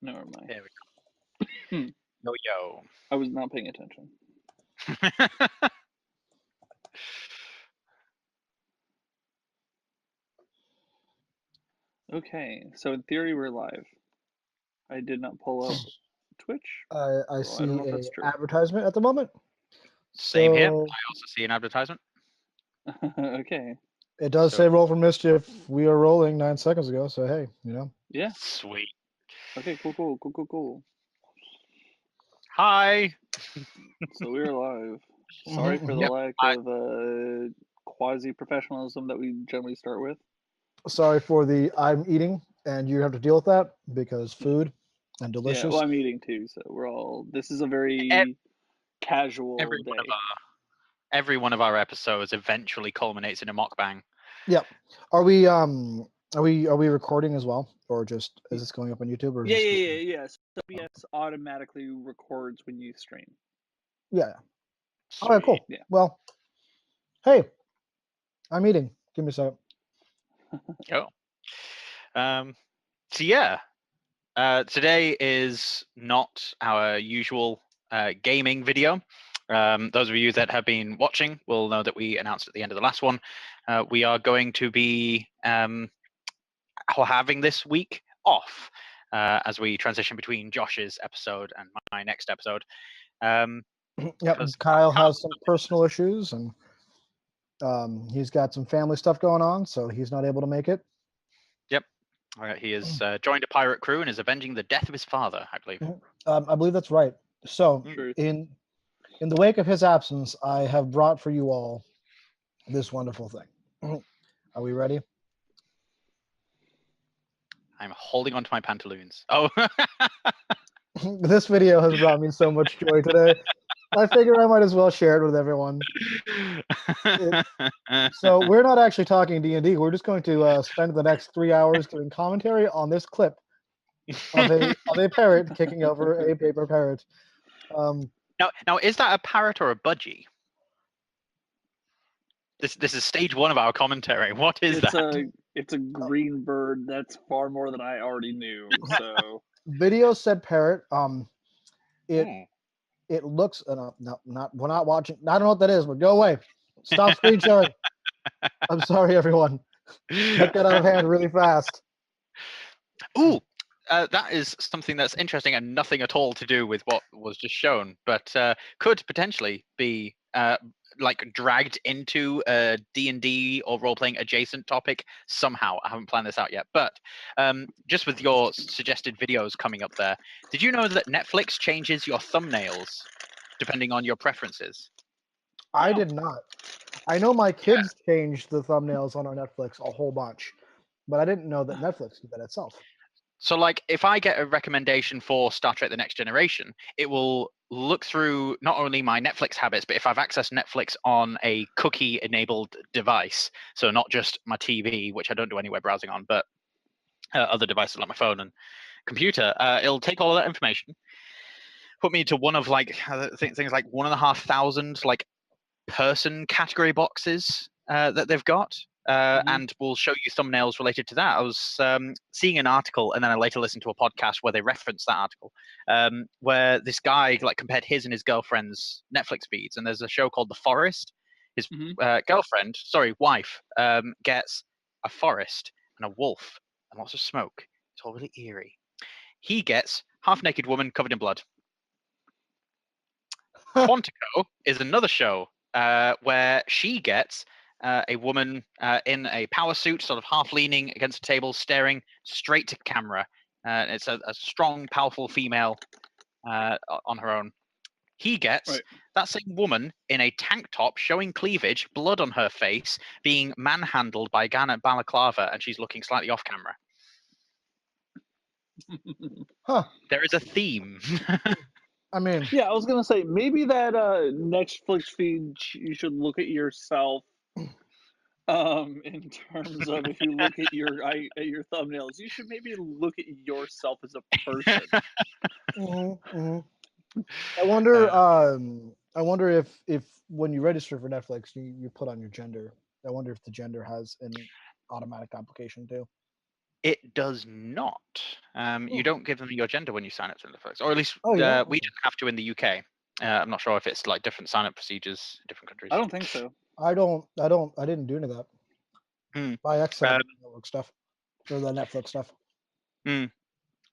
Never mind. There we go. Yo, yo. I was not paying attention. Okay, so in theory we're live. I did not pull up Twitch. I So see I don't know if a that's true. advertisement at the moment. Same here. I So also see an advertisement. Okay. it does So- say roll for mischief. We are rolling 9 seconds ago. So hey, you know. Yeah. Sweet. Okay, cool. Hi. So we're live. Sorry for the Yep, lack of quasi-professionalism that we generally start with. Sorry for the I'm eating, and you have to deal with that because food and delicious. Yeah, well, I'm eating too, so we're all. This is a very casual Every day. every one of our episodes eventually culminates in a mukbang. Yep. Are we recording as well, or just is this going up on YouTube? Or is Yeah. So OBS automatically records when you stream. Yeah. All right, cool. Yeah. Well, hey, I'm eating. Give me a second. Cool. So yeah, today is not our usual gaming video. Those of you that have been watching will know that we announced at the end of the last one. We are going to be having this week off as we transition between Josh's episode and my next episode. Yep, Kyle has some personal issues, and he's got some family stuff going on, so he's not able to make it. Yep. All right. He has joined a pirate crew and is avenging the death of his father, I believe. I believe that's right. So, Truth. in the wake of his absence, I have brought for you all this wonderful thing. Are we ready? I'm holding onto my pantaloons. Oh. This video has brought me so much joy today. I figure I might as well share it with everyone. So we're not actually talking D&D. We're just going to spend the next 3 hours doing commentary on this clip of a parrot kicking over a paper parrot. Now, is that a parrot or a budgie? This is stage one of our commentary. What is that? It's a green bird. That's far more than I already knew. So Video said parrot. It looks no, we're not watching. I don't know what that is, but go away. Stop screen sharing. I'm sorry, everyone. That got out of hand really fast. Ooh, that is something that's interesting and nothing at all to do with what was just shown, but could potentially be like dragged into a D&D or role-playing adjacent topic somehow. I haven't planned this out yet, but just with your suggested videos coming up there, did you know that Netflix changes your thumbnails depending on your preferences? I did not. I know my kids changed the thumbnails on our Netflix a whole bunch, but I didn't know that Netflix did that itself. So, like, if I get a recommendation for Star Trek: The Next Generation, it will look through not only my Netflix habits, but if I've accessed Netflix on a cookie-enabled device, so not just my TV, which I don't do any web browsing on, but other devices like my phone and computer, it'll take all of that information, put me into one of like things like 1,500 like person category boxes that they've got. And we'll show you thumbnails related to that. I was seeing an article, and then I later listened to a podcast where they referenced that article, where this guy like compared his and his girlfriend's Netflix feeds. And there's a show called The Forest. His wife, gets a forest and a wolf and lots of smoke. It's all really eerie. He gets half-naked woman covered in blood. Quantico is another show where she gets a woman in a power suit, sort of half leaning against a table, staring straight to camera. It's a strong, powerful female on her own. He gets that same woman in a tank top, showing cleavage, blood on her face, being manhandled by a guy in a balaclava, and she's looking slightly off camera. There is a theme. I mean, yeah, I was gonna say maybe that Netflix feed you should look at yourself. In terms of if you look at your thumbnails, you should maybe look at yourself as a person. I wonder. I wonder if when you register for Netflix, you put on your gender. I wonder if the gender has an automatic application too. It does not. You don't give them your gender when you sign up to Netflix, or at least Oh yeah. we didn't have to in the UK. I'm not sure if it's like different sign-up procedures in different countries. I don't think so. I didn't do any of that. Hmm. I exited Um, the network stuff or the Netflix stuff. hmm.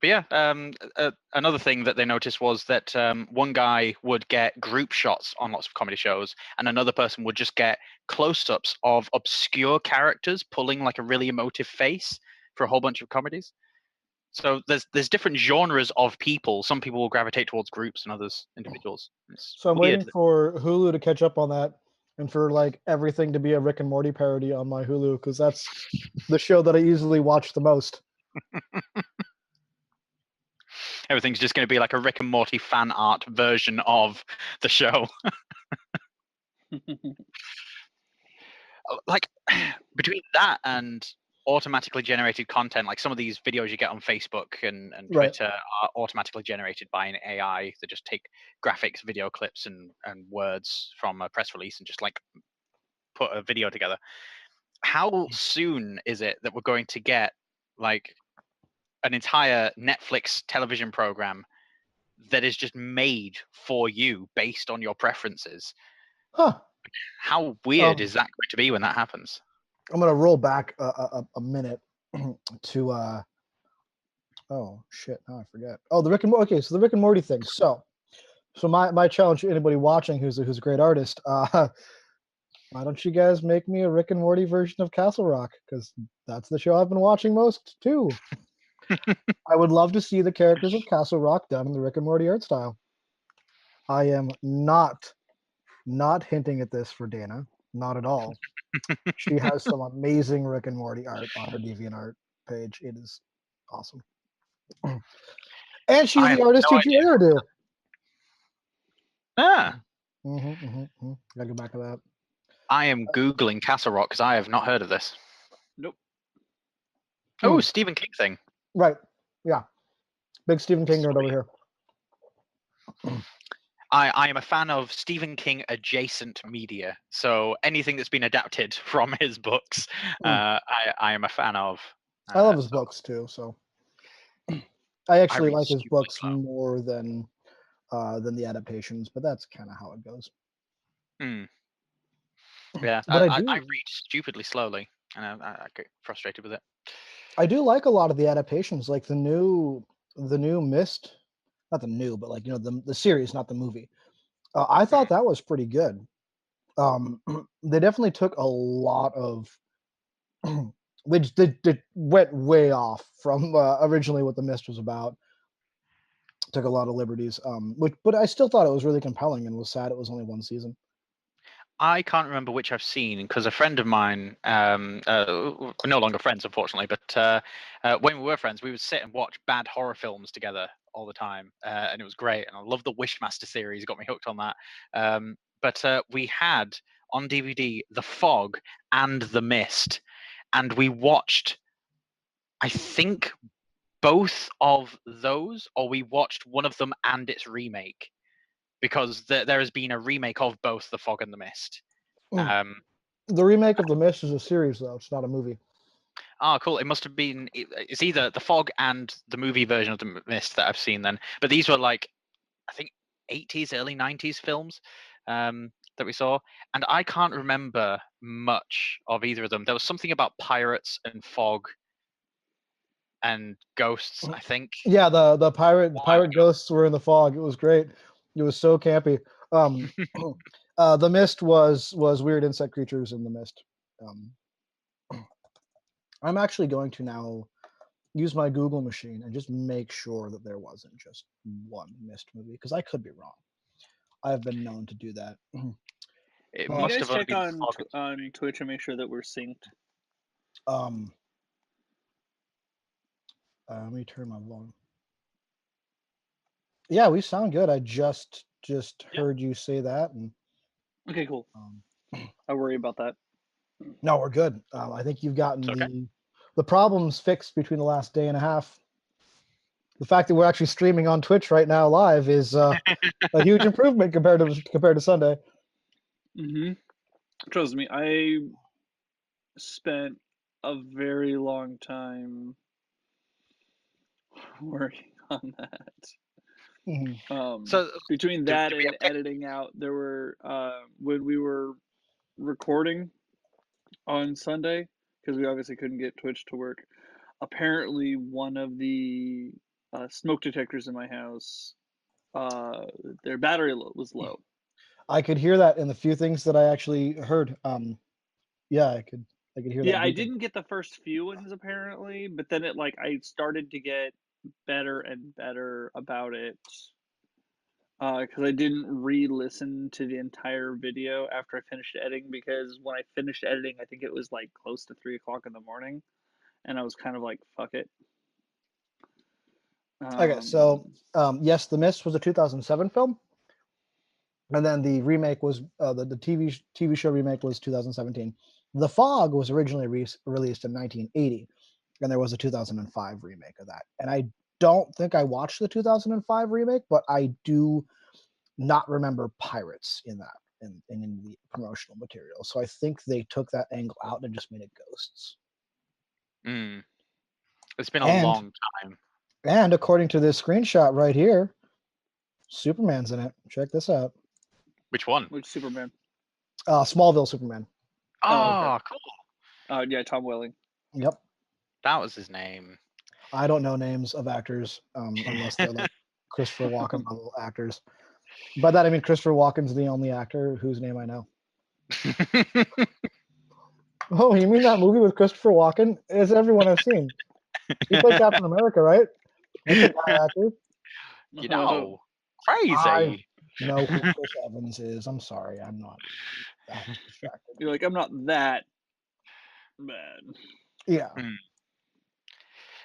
But yeah, another thing that they noticed was that one guy would get group shots on lots of comedy shows, and another person would just get close-ups of obscure characters pulling like a really emotive face for a whole bunch of comedies. So there's different genres of people. Some people will gravitate towards groups and others individuals. It's So I'm weird. waiting for Hulu to catch up on that, and for like everything to be a Rick and Morty parody on my Hulu, because that's the show that I easily watch the most. Everything's just going to be like a Rick and Morty fan art version of the show. Like between that and automatically generated content, like some of these videos you get on Facebook and Right. Twitter are automatically generated by an AI that just take graphics, video clips, and words from a press release and just like put a video together. How soon is it that we're going to get like an entire Netflix television program that is just made for you based on your preferences? Huh. How weird is that going to be when that happens? I'm gonna roll back a minute to oh shit, now I forget. Oh, the Rick and Morty. Okay, so the Rick and Morty thing. So my challenge to anybody watching who's a great artist, why don't you guys make me a Rick and Morty version of Castle Rock? Because that's the show I've been watching most too. I would love to see the characters of Castle Rock done in the Rick and Morty art style. I am not hinting at this for Dana, not at all. She has some amazing Rick and Morty art on her DeviantArt page. It is awesome. And she's I have the artist no who idea. drew Airdo. Ah, Gotta go back to that. I am Googling Castle Rock because I have not heard of this. Nope. Oh, Stephen King thing. Right. Yeah. Big Stephen King nerd over here. I am a fan of Stephen King adjacent media. So anything that's been adapted from his books, I am a fan of. I love his books too, so I actually read like his stupidly books slow. more than the adaptations, but that's kind of how it goes. Yeah, But I read stupidly slowly, and I get frustrated with it. I do like a lot of the adaptations, like the new Mist, not the new, but like the series, not the movie. I thought that was pretty good. They definitely took a lot of they went way off from originally what the Mist was about. Took a lot of liberties, but I still thought it was really compelling, and was sad it was only one season. I can't remember which I've seen because a friend of mine, we're no longer friends, unfortunately, but when we were friends, we would sit and watch bad horror films together all the time, and it was great. And I love the Wishmaster series; got me hooked on that. But we had on DVD The Fog and The Mist, and we watched, I think, both of those, or we watched one of them and its remake, because there has been a remake of both The Fog and The Mist. The remake of The Mist is a series, though; it's not a movie. Oh, cool! It must have been. It's either The Fog and the movie version of The Mist that I've seen then. But these were like, I think, 80s, early 90s films that we saw, and I can't remember much of either of them. There was something about pirates and fog and ghosts, I think. Yeah, the pirate ghosts were in the fog. It was great. It was so campy. The Mist was weird insect creatures in the Mist. I'm actually going to now use my Google machine and just make sure that there wasn't just one Mist movie, because I could be wrong. I've been known to do that. It Can you must guys have only check been on fog. on Twitch and make sure that we're synced? Let me turn my volume. Yeah, we sound good. I just heard you say that, and Okay, cool. I worry about that. no, we're good. I think you've gotten Okay. the problems fixed between the last day and a half. The fact that we're actually streaming on Twitch right now live is a huge improvement compared to Sunday. Trust me, I spent a very long time working on that. Mhm. So Between do that we and have editing out, there were when we were recording on Sunday, because we obviously couldn't get Twitch to work. Apparently, one of the smoke detectors in my house, their battery was low. I could hear that in the few things that I actually heard. Yeah, I could hear that Yeah, I beeping. didn't get the first few ones apparently, but then I started to get better and better about it. Because I didn't re-listen to the entire video after I finished editing, because when I finished editing, I think it was like close to 3 o'clock in the morning, and I was kind of like, "Fuck it." Okay, so Um, yes, The Mist was a 2007 film, and then the remake was the TV show remake was 2017. The Fog was originally released in 1980, and there was a 2005 remake of that. And I don't think I watched the 2005 remake, but I do not remember pirates in that in the promotional material. So I think they took that angle out and just made it ghosts. Mm, it's been a And long time. and according to this screenshot right here, Superman's in it. Check this out. Which one? which Superman? Smallville Superman. Oh, okay. Oh, cool. Yeah, Tom Welling. Yep. That was his name. I don't know names of actors unless they're like Christopher Walken level actors. By that I mean Christopher Walken's the only actor whose name I know. Oh, you mean that movie with Christopher Walken? It's everyone I've seen. He played Captain America, right? That's a guy actor. You Oh, know, I crazy. know who Chris Evans is. I'm sorry, I'm not that distracted. you're like, I'm not that bad. Yeah. Hmm.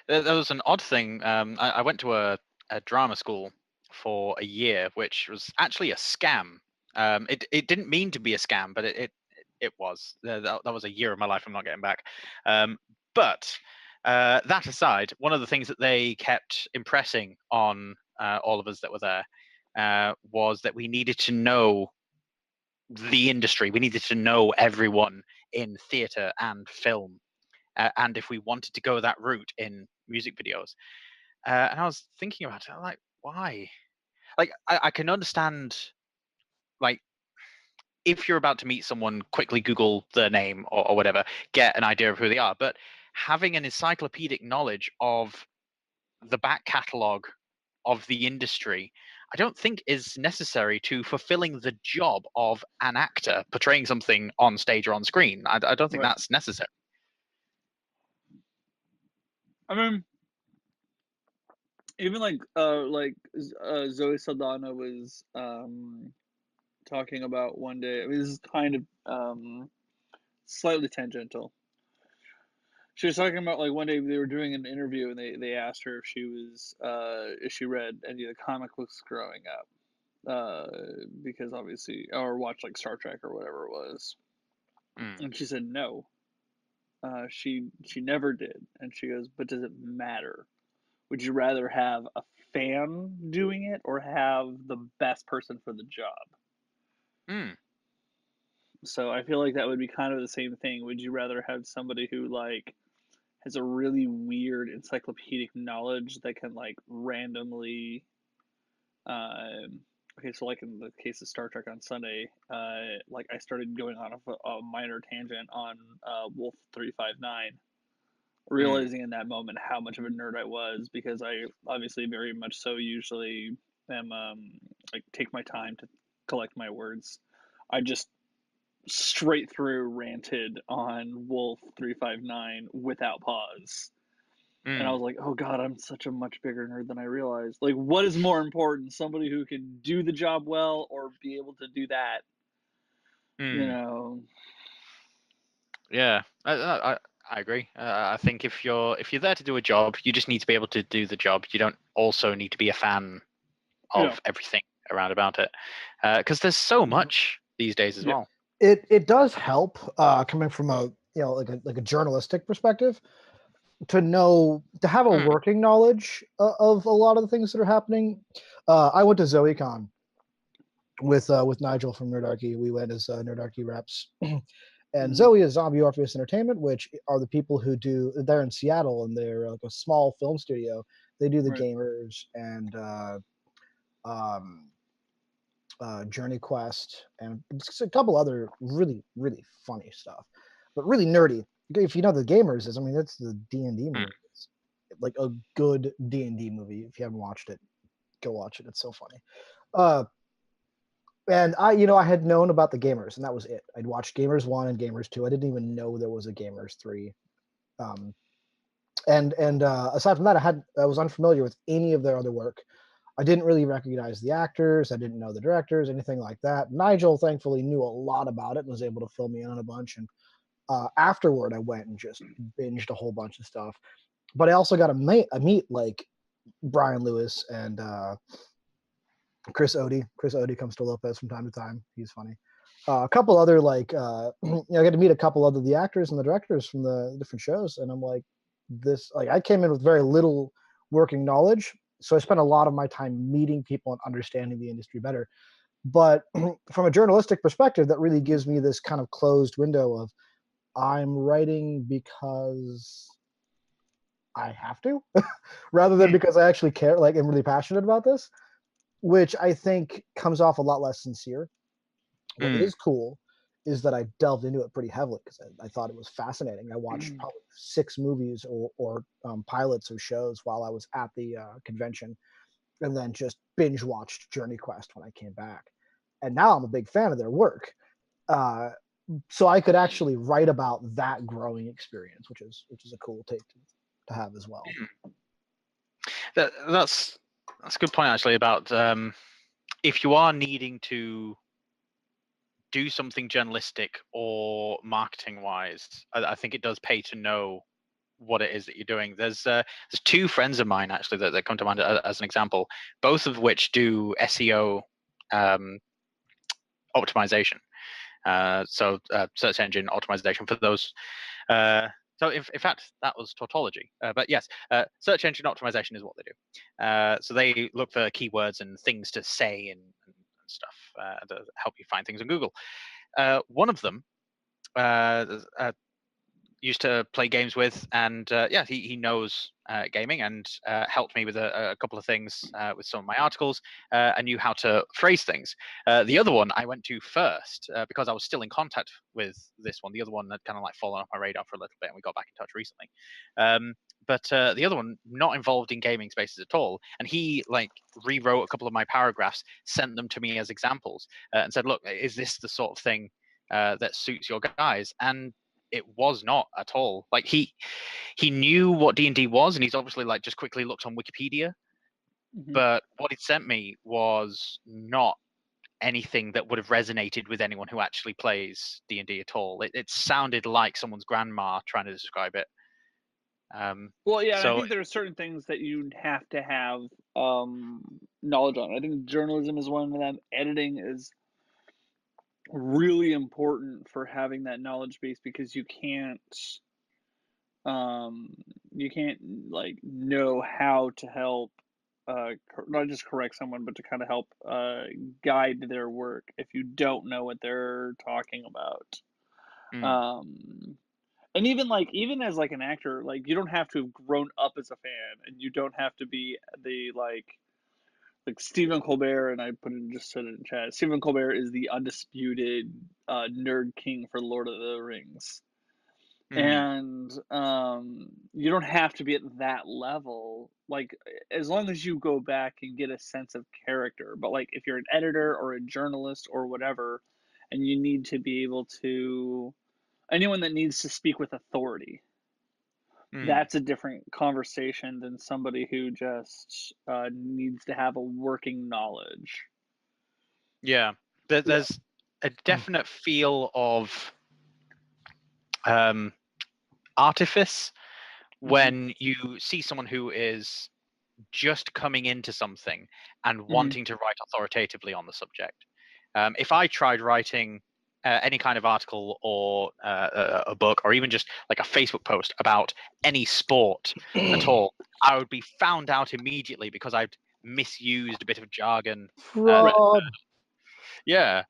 There was an odd thing. I went to a drama school for a year, which was actually a scam. It didn't mean to be a scam, but it was. That was a year of my life I'm not getting back. But that aside, one of the things that they kept impressing on all of us that were there was that we needed to know the industry. We needed to know everyone in theatre and film. And if we wanted to go that route in music videos. And I was thinking about it. I'm like, why? Like, I can understand, like, if you're about to meet someone, quickly Google their name or whatever, get an idea of who they are. But having an encyclopedic knowledge of the back catalogue of the industry, I don't think is necessary to fulfilling the job of an actor portraying something on stage or on screen. I don't think Right. that's necessary. I mean, even Zoe Saldana was talking about one day. I mean, this is kind of slightly tangential. She was talking about like one day they were doing an interview, and they asked her if she read any of the comic books growing up, because obviously, or watched like Star Trek or whatever it was, Mm, and she said no. She never did, and she goes, but does it matter? Would you rather have a fan doing it or have the best person for the job? mm, So I feel like that would be kind of the same thing. Would you rather have somebody who like has a really weird encyclopedic knowledge that can like randomly okay, so like in the case of Star Trek on Sunday, like I started going on a minor tangent on Wolf 359, mm, realizing in that moment how much of a nerd I was, because I obviously very much so usually am like take my time to collect my words. I just straight through ranted on Wolf 359 without pause. And I mm, was like, "Oh god, I'm such a much bigger nerd than I realized." Like, what is more important, somebody who can do the job well or be able to do that, you mm. know? Yeah, I agree. I think if you're there to do a job, you just need to be able to do the job. You don't also need to be a fan Yeah. of everything around about it, because there's so much these days as Yeah. well. It does help coming from a like a journalistic perspective to know to have a Mm, working knowledge of a lot of the things that are happening. I went to ZoeCon with Nigel from Nerdarchy. We went as Nerdarchy reps. And Mhm. Zoe is Zombie Orpheus Entertainment, which are the people who do. They're in Seattle, and they're like a small film studio They do the Right. gamers and um, Journey Quest and just a couple other really really funny stuff, but really nerdy. If you know the gamers is, I mean, that's the D&D movie. It's like a good D&D movie. If you haven't watched it, go watch it. It's so funny. Uh, and I had known about the gamers, and that was it. I'd watched Gamers 1 and Gamers 2. I didn't even know there was a Gamers 3. Um, and aside from that, I was unfamiliar with any of their other work. I didn't really recognize the actors. I didn't know the directors, anything like that. Nigel thankfully knew a lot about it and was able to fill me in on a bunch. And afterward, I went and just binged a whole bunch of stuff. But I also got to meet like Brian Lewis and Chris Odie. Chris Odie comes to Lopez from time to time. He's funny. A couple other like I got to meet a couple other the actors and the directors from the different shows, and I'm like, this like I came in with very little working knowledge, so I spent a lot of my time meeting people and understanding the industry better. But from a journalistic perspective, that really gives me this kind of closed window of I'm writing because I have to, rather than because I actually care, like I'm really passionate about this, which I think comes off a lot less sincere. What is cool is that I delved into it pretty heavily because I thought it was fascinating. I watched probably 6 movies or pilots of shows while I was at the convention, and then just binge watched Journey Quest when I came back. And now I'm a big fan of their work. So I could actually write about that growing experience, which is a cool take to have as well. That's a good point actually about if you are needing to do something journalistic or marketing wise, I think it does pay to know what it is that you're doing. There's 2 friends of mine actually that come to mind as an example, both of which do SEO optimization. So search engine optimization for those. So in fact, that was tautology. But yes, search engine optimization is what they do. So they look for keywords and things to say and stuff to help you find things on Google. One of them used to play games with, and yeah, he knows gaming and helped me with a couple of things with some of my articles. I knew how to phrase things. The other one I went to first because I was still in contact with this one. The other one had kind of like fallen off my radar for a little bit, and we got back in touch recently. But the other one, not involved in gaming spaces at all, and he like rewrote a couple of my paragraphs, sent them to me as examples, and said, "Look, is this the sort of thing that suits your guys?" And it was not at all. Like he knew what D&D was, and he's obviously like just quickly looked on Wikipedia. But what it sent me was not anything that would have resonated with anyone who actually plays D&D at all. It sounded like someone's grandma trying to describe it. Well, yeah, and I So think there are certain things that you have to have knowledge on. I think journalism is one of them. Editing is really important for having that knowledge base because you can't like know how to help not just correct someone, but to kind of help guide their work if you don't know what they're talking about. And even as like an actor, like you don't have to have grown up as a fan, and you don't have to be the like Stephen Colbert, and I put it just said it in chat. Stephen Colbert is the undisputed nerd king for Lord of the Rings, and you don't have to be at that level. Like as long as you go back and get a sense of character, but like if you're an editor or a journalist or whatever, and you need to be able to anyone that needs to speak with authority, that's a different conversation than somebody who just needs to have a working knowledge. yeah, there's a definite feel of artifice when you see someone who is just coming into something and wanting to write authoritatively on the subject. If I tried writing any kind of article or a book or even just like a Facebook post about any sport at all, I would be found out immediately because I'd misused a bit of jargon. Fraud. Yeah,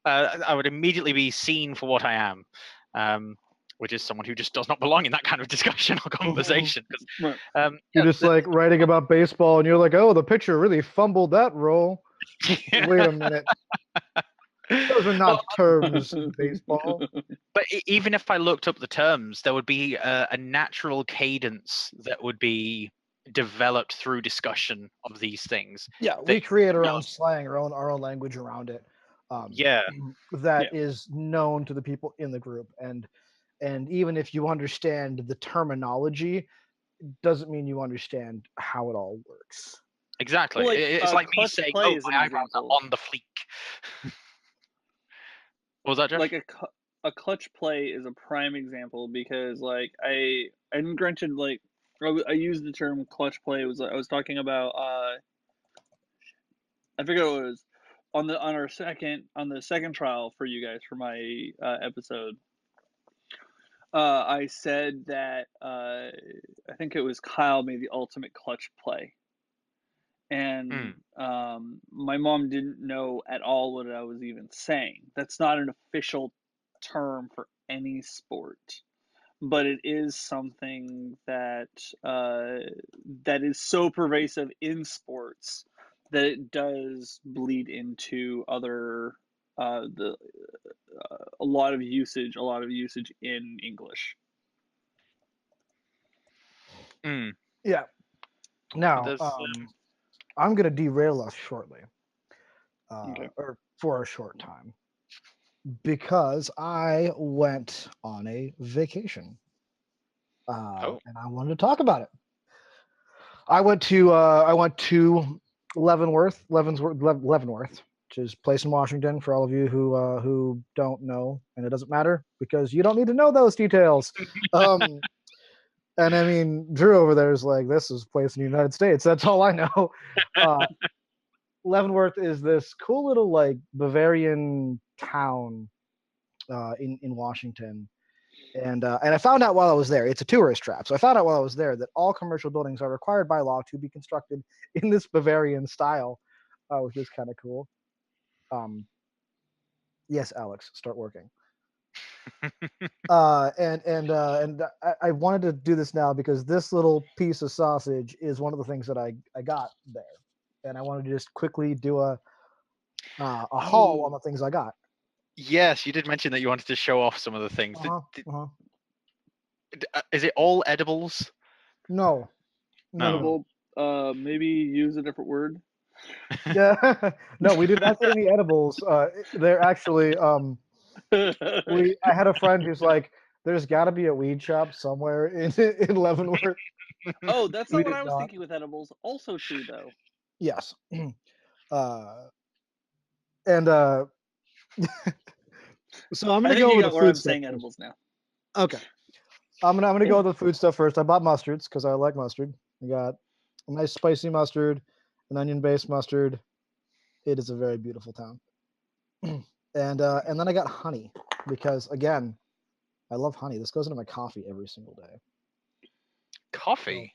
I would immediately be seen for what I am. which is someone who just does not belong in that kind of discussion or conversation. 'Cause, Right. You're yeah, just like writing about baseball, and you're like, "Oh, the pitcher really fumbled that roll." Wait a minute, those are well, not terms in baseball. but even if I looked up the terms, there would be a natural cadence that would be developed through discussion of these things. Yeah, That we create our no, own slang, our own language around it. yeah, That Yeah. is known to the people in the group, and even if you understand the terminology, doesn't mean you understand how it all works. exactly. Well, like, It's like me clutch saying, play "Oh, is an my eyebrows are example. on the fleek." What was that, Josh? Like a clutch play is a prime example because like and granted like I used the term clutch play was I was talking about I forget what it was on the second trial for you guys for my episode. I said that I think it was Kyle made the ultimate clutch play, and Mm, my mom didn't know at all what I was even saying. That's not an official term for any sport, but it is something that that is so pervasive in sports that it does bleed into other the a lot of usage in English. mm. Yeah. Now, There's I'm going to derail us shortly, Okay. or for a short time, because I went on a vacation, oh, and I wanted to talk about it. I went to Leavenworth, which is a place in Washington. For all of you who don't know, and it doesn't matter because you don't need to know those details. Um, and I mean, Drew over there is like, this is a place in the United States. That's all I know. Uh, Leavenworth is this cool little like Bavarian town in Washington, and I found out while I was there. It's a tourist trap. So I found out while I was there that all commercial buildings are required by law to be constructed in this Bavarian style, which is kind of cool. Um, yes, Alex, start working. I wanted to do this now because this little piece of sausage is one of the things that I got there, and I wanted to just quickly do a haul on oh, the things I got. yes, you did mention that you wanted to show off some of the things. Uh-huh, uh-huh. Is it all edibles? No, no. Edible. Maybe use a different word. Yeah, no, we did not get any edibles. They're actually I had a friend who's like, there's got to be a weed shop somewhere in Leavenworth. Oh, that's We not what did I was not. thinking with edibles. Also true though. Yes. uh, and so I'm I gonna think go you over the got where food I'm stuff saying first. edibles now. Okay. I'm gonna go over the food stuff first. I bought mustards because I like mustard. I got a nice spicy mustard, an onion-based mustard. It is a very beautiful town. And then I got honey because again, I love honey. This goes into my coffee every single day. So, Coffee.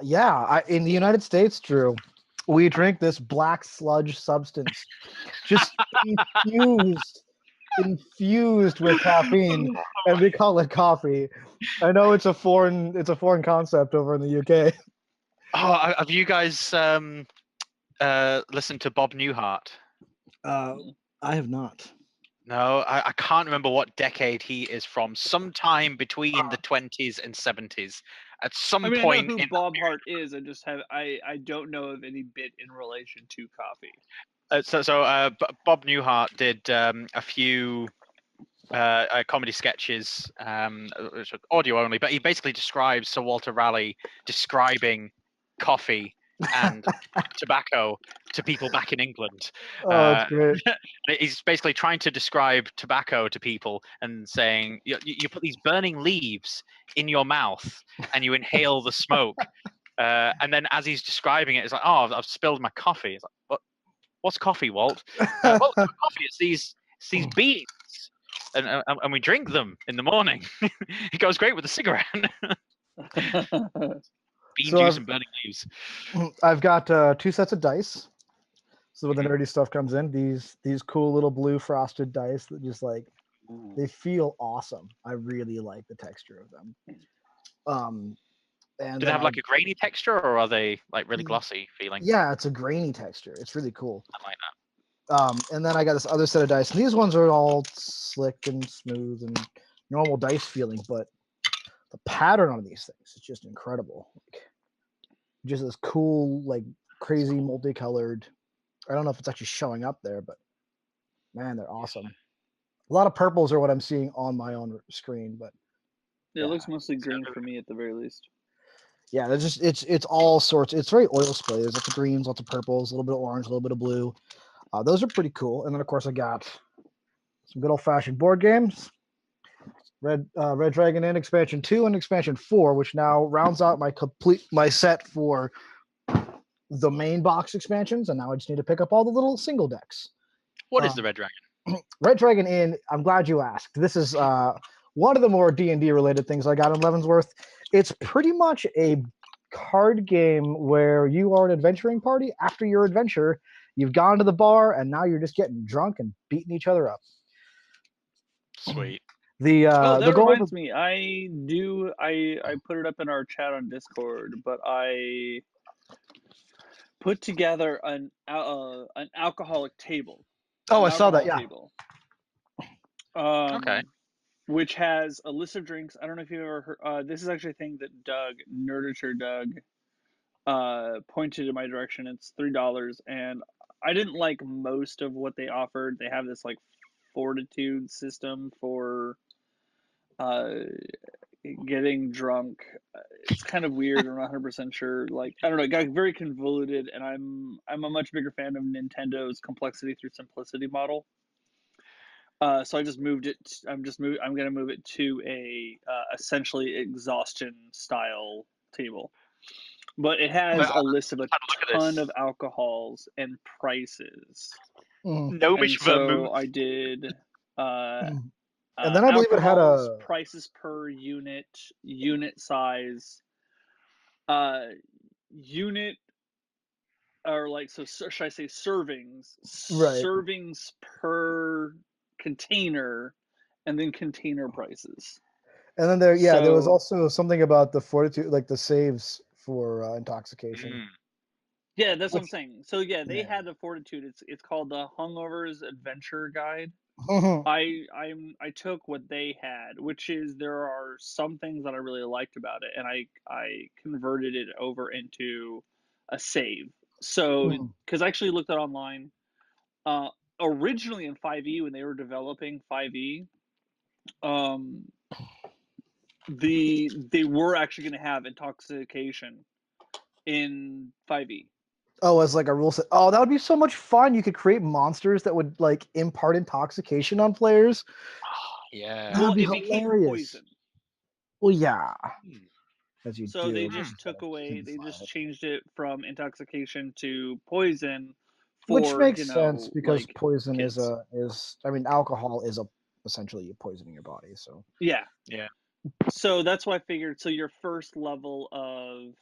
yeah, in the United States, Drew, we drink this black sludge substance, just infused with caffeine, and we call it coffee. I know it's a foreign concept over in the UK. Oh, have you guys listened to Bob Newhart? Uh, I have not. No, I can't remember what decade he is from. Sometime between the 20s and 70s. At I some mean, I know point who in Bob Hart is. I don't know of any bit in relation to coffee. Bob Newhart did a few comedy sketches, which are audio only, but he basically describes Sir Walter Raleigh describing coffee and tobacco to people back in England. Oh, that's great. He's basically trying to describe tobacco to people and saying, you put these burning leaves in your mouth and you inhale the smoke. And then as he's describing it, it's like, oh, I've spilled my coffee. It's like, what's coffee, Walt? Well, coffee, it's these beans. And we drink them in the morning. It goes great with a cigarette. Bean So juice and burning leaves. I've got 2 sets of dice. So when the nerdy stuff comes in, these cool little blue frosted dice that just like Ooh. They feel awesome. I really like the texture of them. And Do they then have like a grainy texture, or are they like really Y- glossy feeling? yeah, it's a grainy texture. It's really cool. I like that. And then I got this other set of dice, and these ones are all slick and smooth and normal dice feeling, but the pattern on these things is just incredible. Like, just this cool, like crazy multicolored. I don't know if it's actually showing up there, but man, they're awesome. A lot of purples are what I'm seeing on my own screen, but It yeah, looks mostly green for me at the very least. yeah, there's just it's all sorts. It's very oil spray. There's lots of greens, lots of purples, a little bit of orange, a little bit of blue. Those are pretty cool. And then of course I got some good old fashioned board games. Red Dragon Inn expansion 2 and expansion 4, which now rounds out my set for the main box expansions, and now I just need to pick up all the little single decks. What is the Red Dragon? Red Dragon Inn, I'm glad you asked. This is one of the more D&D related things I got in Leavenworth. It's pretty much a card game where you are an adventuring party. After your adventure, you've gone to the bar, and now you're just getting drunk and beating each other up. Sweet. The That goal reminds me. I put it up in our chat on Discord, but I put together an alcoholic table. Oh, An I saw that. alcohol Yeah. table. Okay. Which has a list of drinks. I don't know if you've ever heard. This is actually a thing that Nerdature Doug, pointed in my direction. It's $3, and I didn't like most of what they offered. They have this like fortitude system for getting drunk. It's kind of weird. I'm not 100% sure. Like, I don't know. It got very convoluted, and I'm a much bigger fan of Nintendo's complexity through simplicity model. So I just moved it. I'm gonna move it to a essentially exhaustion style table, but it has a list of a ton of alcohols and prices. Gnomish And so vermouth. I did And then I believe it had alcohols, a prices per unit, unit size, unit, or like, so should I say servings, right. servings per container, and then container prices. And then there was So also something about the fortitude, like the saves for intoxication. Mm. yeah, that's what I'm Which, saying. So yeah, they yeah. had the fortitude. It's called the Hungover's Adventure Guide. I took what they had, which is, there are some things that I really liked about it, and I converted it over into a save. So, because I actually looked at online, originally in 5e, when they were developing 5e, they were actually going to have intoxication in 5e. Oh, as like a rule set. Oh, that would be so much fun. You could create monsters that would like impart intoxication on players. Yeah. That Well, would be it became hilarious. poison. Well, yeah, Hmm. as you So do. they just took away, they just changed it from intoxication to poison Which for, makes sense because like, poison kids. I mean alcohol is essentially you poisoning your body. So Yeah. Yeah. So that's why I figured. So your first level of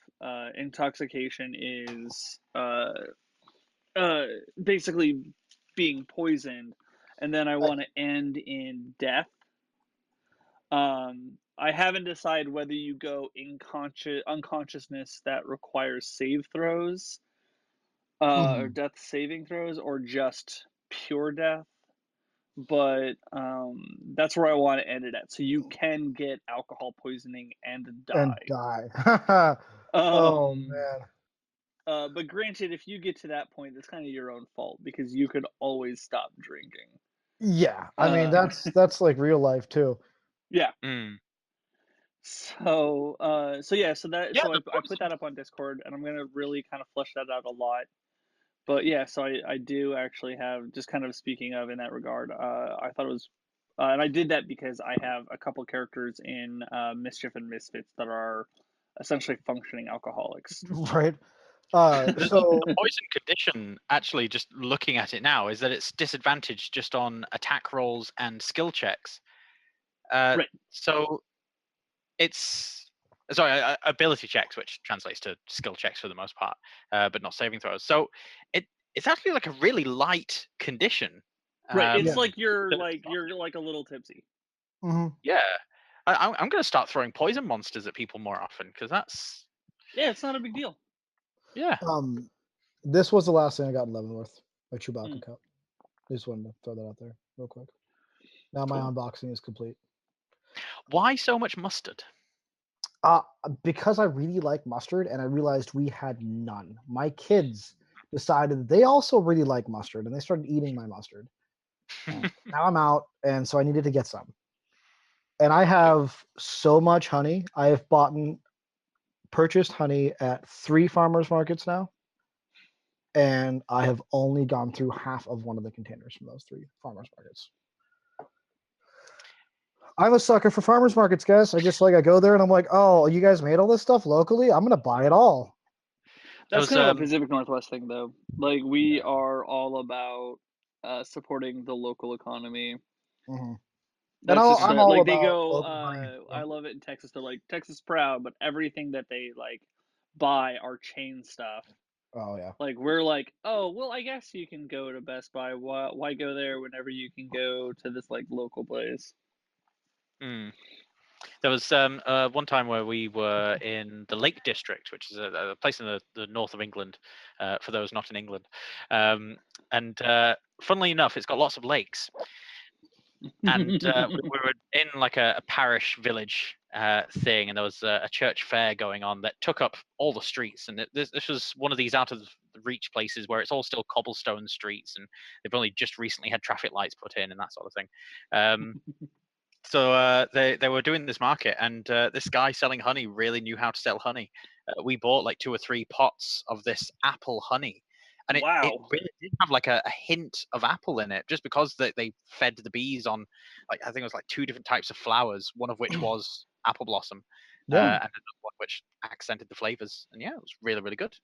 intoxication is basically being poisoned, and then I want to end in death. I haven't decided whether you go unconsciousness that requires save throws, or death saving throws, or just pure death. But that's where I want to end it at. So you can get alcohol poisoning and die. Oh Um, man. but granted, if you get to that point, it's kind of your own fault, because you could always stop drinking. Yeah, I mean that's like real life too. Yeah. Mm. So yeah, so Yeah, I the put poison. that up on Discord, and I'm gonna really kind of flesh that out a lot. But yeah, so I do actually have, just kind of speaking of in that regard, I thought it was, and I did that because I have a couple characters in Mischief and Misfits that are essentially functioning alcoholics. Right. The So poison condition, actually, just looking at it now, is that it's disadvantaged just on attack rolls and skill checks. Right. So it's ability checks, which translates to skill checks for the most part, but not saving throws. So it's actually like a really light condition. Right. It's Yeah. like you're like a little tipsy. Hmm. Yeah, I'm going to start throwing poison monsters at people more often because that's Yeah, it's not a big deal. yeah. This was the last thing I got in Leavenworth, a Chewbacca Mm. cup. I just wanted to throw that out there real quick. Now my Cool. unboxing is complete. Why so much mustard? Because I really like mustard, and I realized we had none. My kids decided that they also really like mustard, and they started eating my mustard. Now I'm out, and so I needed to get some. And I have so much honey. I have purchased honey at 3 farmers markets now, and I have only gone through half of one of the containers from those 3 farmers markets. I'm a sucker for farmers markets, guys. I go there and I'm like, oh, you guys made all this stuff locally? I'm gonna buy it all. There That's was kind of a Pacific Northwest thing, though. Like we Yeah. are all about supporting the local economy. Hmm. And That's just I'm all like they about go. local honey. I love it in Texas. They're like Texas is proud, but everything that they like buy are chain stuff. Oh yeah. Like we're like, oh well, I guess you can go to Best Buy. Why go there whenever you can go to this like local place? mm. There was one time where we were in the Lake District, which is a place in the north of England, for those not in England. And funnily enough, it's got lots of lakes. And we were in like a parish village thing, and there was a church fair going on that took up all the streets. And this was one of these out of the reach places where it's all still cobblestone streets, and they've only just recently had traffic lights put in and that sort of thing. So they were doing this market, and this guy selling honey really knew how to sell honey. We bought like 2 or 3 pots of this apple honey, and it Wow. really did have like a hint of apple in it, just because they fed the bees on, like, I think it was like 2 different types of flowers, one of which was apple blossom, Yeah. and another one which accented the flavors. And yeah, it was really, really good.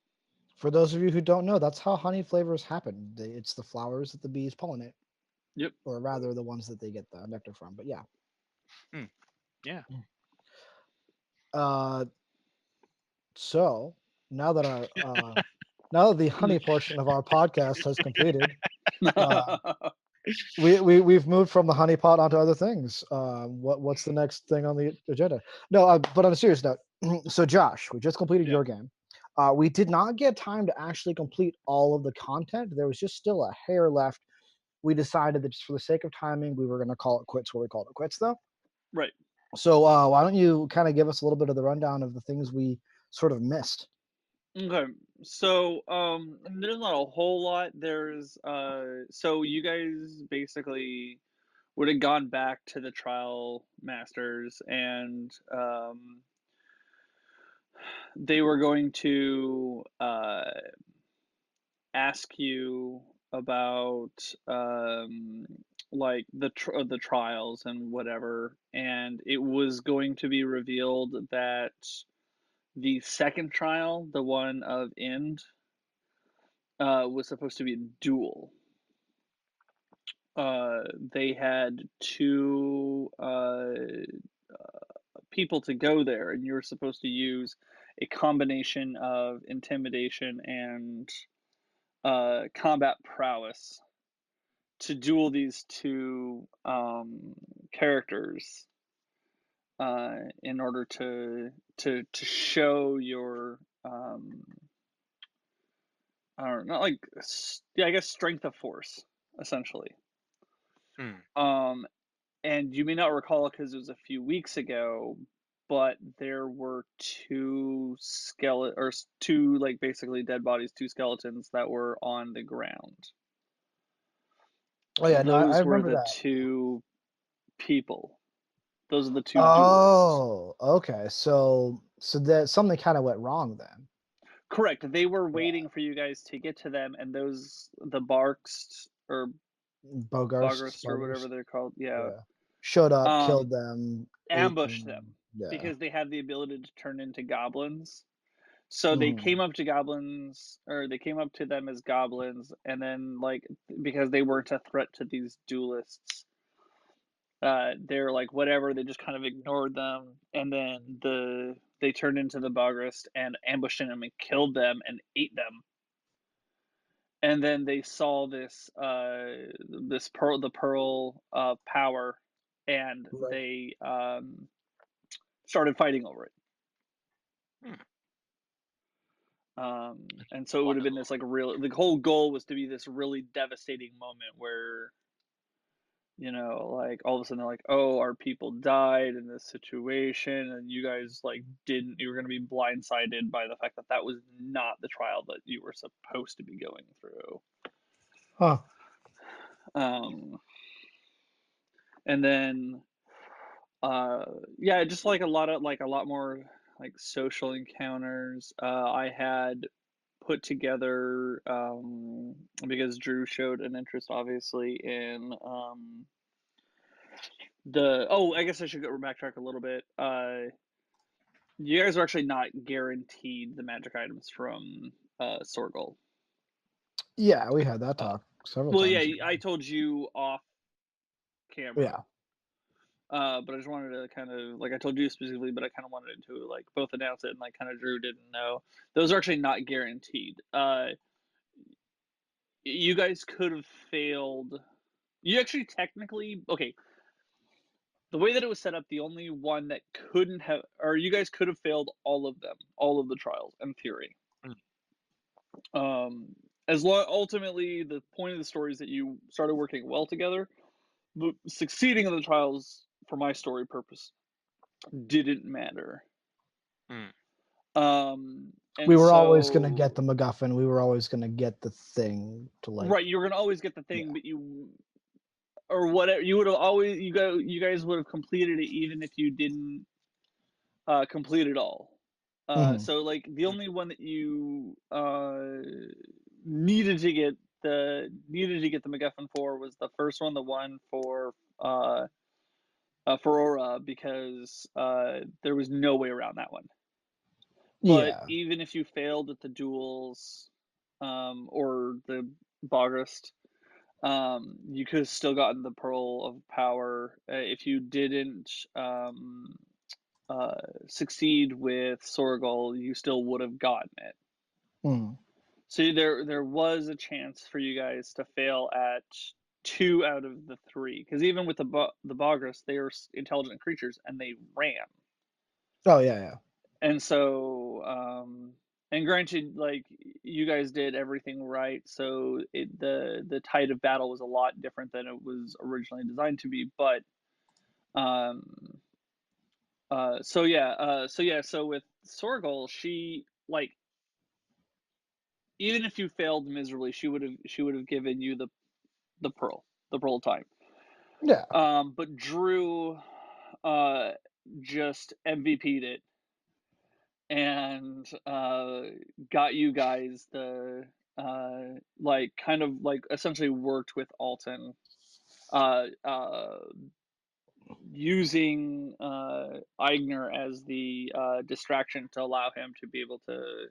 For those of you who don't know, that's how honey flavors happen. It's the flowers that the bees pollinate, Yep. or rather, the ones that they get the nectar from. But yeah. Yeah. Uh, so now that our now that the honey portion of our podcast has completed, we've moved from the honey pot onto other things. What's the next thing on the agenda? No, but on a serious note, so Josh, we just completed Yeah. your game. We did not get time to actually complete all of the content. There was just still a hair left. We decided that just for the sake of timing, we were going to call it quits where we called it quits, though. Right. So why don't you kind of give us a little bit of the rundown of the things we sort of missed? Okay. So there's not a whole lot. There's so you guys basically would have gone back to the trial masters, and they were going to ask you about like the trials and whatever, and it was going to be revealed that the second trial, the one of Ind, was supposed to be a duel. They had 2 people to go there, and you were supposed to use a combination of intimidation and combat prowess to duel these 2 characters in order to show your I don't know, not like yeah, I guess strength of force, essentially. Hmm. And you may not recall it because it was a few weeks ago, but there were 2 like basically dead bodies, 2 skeletons that were on the ground. Oh yeah, no, I Those were remember the that. 2 people. Those are the 2 duelists. Oh, okay. So that something kind of went wrong then. Correct. They were Yeah. waiting for you guys to get to them, and the Barks or Bogarst or whatever Boggers. they're called, yeah, Yeah. Showed up, um, killed them, ate ambushed them them. Yeah. because they had the ability to turn into goblins. So they Mhm. came up to goblins, or they came up to them as goblins, and then like because they weren't a threat to these duelists, they're like whatever. They just kind of ignored them, and then they turned into the Bogrist and ambushed them and killed them and ate them. and then they saw this the pearl of power, and Right. they started fighting over it. And so it would have been this like real. The whole goal was to be this really devastating moment where, like all of a sudden they're like, "Oh, our people died in this situation," and you guys like didn't. You were going to be blindsided by the fact that that was not the trial that you were supposed to be going through. Huh. And then, yeah, just like a lot more like social encounters. I had put together because Drew showed an interest, obviously, in I guess I should go backtrack a little bit. You guys are actually not guaranteed the magic items from Sorgel. Yeah, we had that talk several Well, times. yeah, I told you off camera. Yeah. But I just wanted to kind of like I told you specifically, but I kind of wanted to like both announce it and like kind of Drew didn't know. Those are actually not guaranteed. You guys could have failed. You actually technically okay. The way that it was set up, the only one that couldn't have, or you guys could have failed all of them, all of the trials in theory. Ultimately, the point of the story is that you started working well together. But succeeding in the trials, for my story purpose, didn't matter. And We were always going to so get the MacGuffin. We were always going to get the thing to like. right, you're gonna always get the thing, Yeah. but you or whatever you would have always you guys would have completed it even if you didn't complete it all. Mhm. So like the only one that you needed to get the MacGuffin for was the first one, the one for Aurora, because there was no way around that one. But Yeah. even if you failed at the duels or the Bogrest, you could have still gotten the Pearl of Power. If you didn't succeed with Sorgol, you still would have gotten it. Mhm. So there was a chance for you guys to fail at 2 out of the 3, because even with the Bogress, they are intelligent creatures and they ran. Oh yeah, yeah. And so, and granted, like you guys did everything right, so the tide of battle was a lot different than it was originally designed to be. But, so with Sorgol, she like even if you failed miserably, she would have given you the pearl, the pearl of time. Yeah. But Drew, just MVP'd it and got you guys the like kind of like essentially worked with Alton, uh, uh, using Eigner as the distraction to allow him to be able to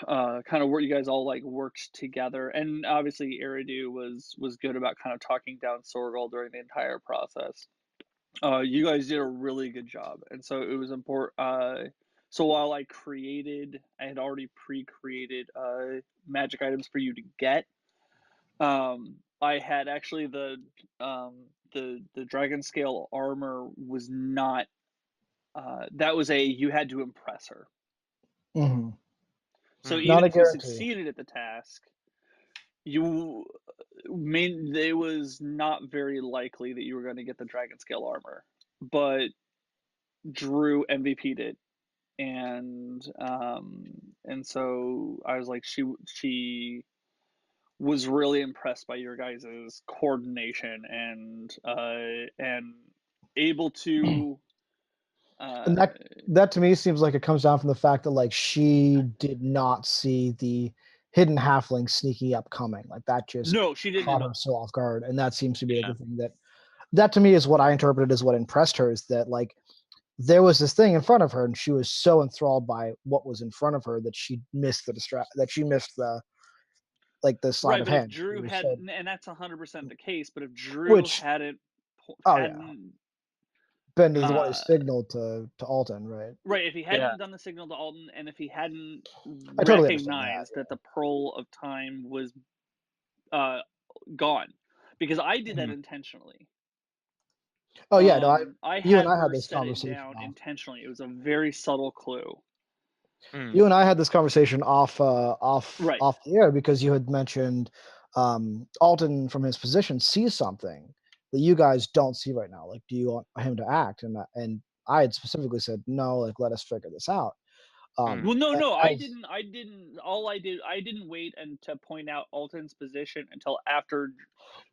kind of work. You guys all like worked together, and obviously Eridu was good about kind of talking down Sorgel during the entire process. You guys did a really good job, and so it was important. So while I had already pre-created magic items for you to get. I had actually the dragon scale armor was not. That was you had to impress her. Mhm. So Not even a if you guarantee. succeeded at the task, it was not very likely that you were going to get the dragon scale armor. But Drew MVP'd it, and so I was like, she was really impressed by your guys' coordination and able to And that to me seems like it comes down from the fact that like she did not see the hidden halfling sneaking up coming. Like that just no, she didn't caught at her all. so off guard. And that seems to be like Yeah. the thing that to me is what I interpreted as what impressed her, is that like there was this thing in front of her and she was so enthralled by what was in front of her that she missed the like the sleight Right, of but if hand. She Drew was had, so, and that's 100% the case, but if Drew which hadn't oh yeah. hadn't Ben is the one who signaled to Alton, right? Right. If he hadn't Yeah. done the signal to Alton, and if he hadn't I totally understand recognized that the pearl of time was gone, because I did that Mhm. intentionally. Oh yeah, no, I you and had I had her this set it conversation down off. intentionally. It was a very subtle clue. You and I had this conversation off Right. off the air because you had mentioned Alton from his position sees something that you guys don't see right now. Like, do you want him to act? And I had specifically said no. Like, let us figure this out. Well, no, I as didn't. I didn't wait and to point out Alton's position until after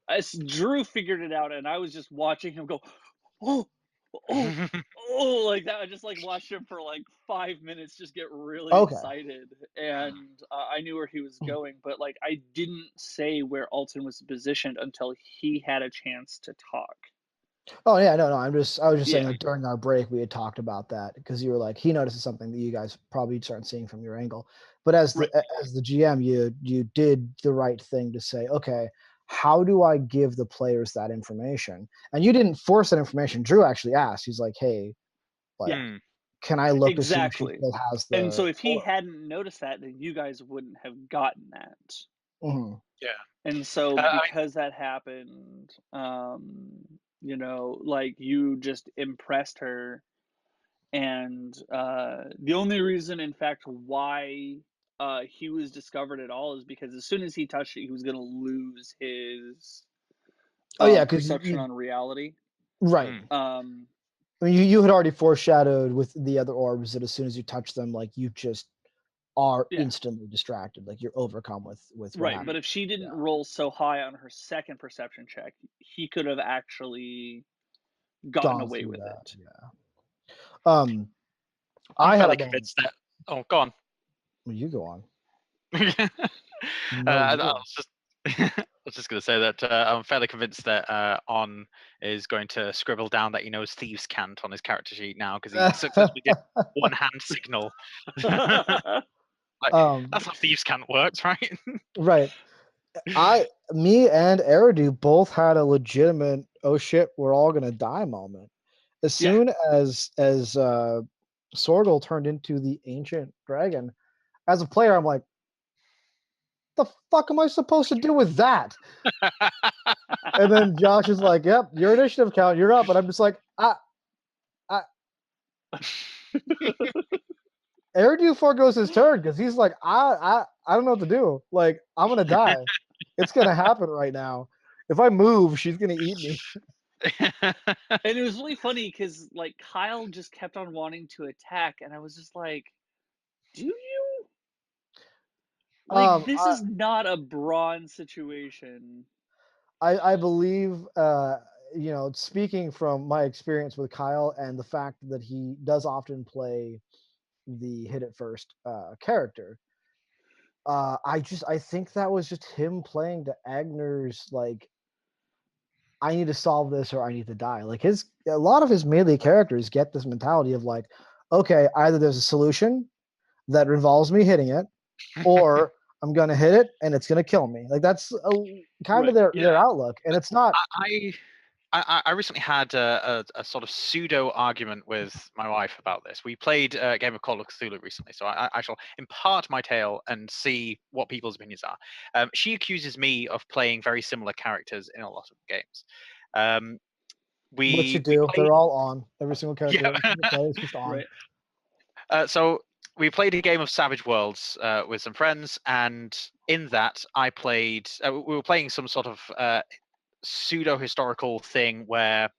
as Drew figured it out, and I was just watching him go, oh, oh, oh, like that. I just like watched him for like 5 minutes, just get really okay, excited, and I knew where he was going, but like I didn't say where Alton was positioned until he had a chance to talk. oh yeah, no, I was just saying Yeah. like during our break we had talked about that because you were like he notices something that you guys probably start seeing from your angle. But Right. as the GM, you did the right thing to say, okay, how do I give the players that information? And you didn't force that information. Drew actually asked. He's like, hey, like, Mm. can I look to see if she Exactly. still has And so the if he hadn't noticed that, then you guys wouldn't have gotten that. Mhm. Yeah. And so I because that happened, you know, like you just impressed her, and the only reason in fact why he was discovered at all is because as soon as he touched it, he was going to lose his Oh yeah, because perception you on reality. right. Mm. Um I mean, you had already foreshadowed with the other orbs that as soon as you touch them, like you just are yeah, instantly distracted, like you're overcome with what right, happened. but if she Yeah, didn't roll so high on her second perception check, he could have actually gotten gone away through with that. it. Yeah. Um, I'm I had a fairly moment. convinced that. Oh, go on. Well, you go on. No, I you. was just, I was just going to say that I'm fairly convinced that On is going to scribble down that he knows thieves can't on his character sheet now because he successfully did one hand signal. Like um, that's how thieves can't works, right? right. Me and Eridu both had a legitimate "oh shit, we're all gonna die" moment. As Yeah. soon as Sorgal turned into the ancient dragon, as a player, I'm like, the fuck am I supposed to do with that? And then Josh is like, "Yep, your initiative count, you're up." And I'm just like, I Eridu forgoes his turn because he's like, I don't know what to do. Like, I'm gonna die. It's gonna happen right now. If I move, she's gonna eat me. And it was really funny because like Kyle just kept on wanting to attack, and I was just like, "Do you? Like, this I is not a brawn situation." I believe speaking from my experience with Kyle and the fact that he does often play the hit it first character. I think that was just him playing to Agner's like I need to solve this or I need to die. Like a lot of his melee characters get this mentality of like, okay, either there's a solution that involves me hitting it, or I'm gonna hit it and it's gonna kill me. Like that's kind of Right. their outlook, and it's not. I I recently had a sort of pseudo argument with my wife about this. We played a game of Call of Cthulhu recently, so I shall impart my tale and see what people's opinions are. She accuses me of playing very similar characters in a lot of games. Um, What you we do, played, they're all on. Every single character, every yeah. single play is just on. Right. So we played a game of Savage Worlds with some friends, and in that I played. We were playing some sort of pseudo historical thing where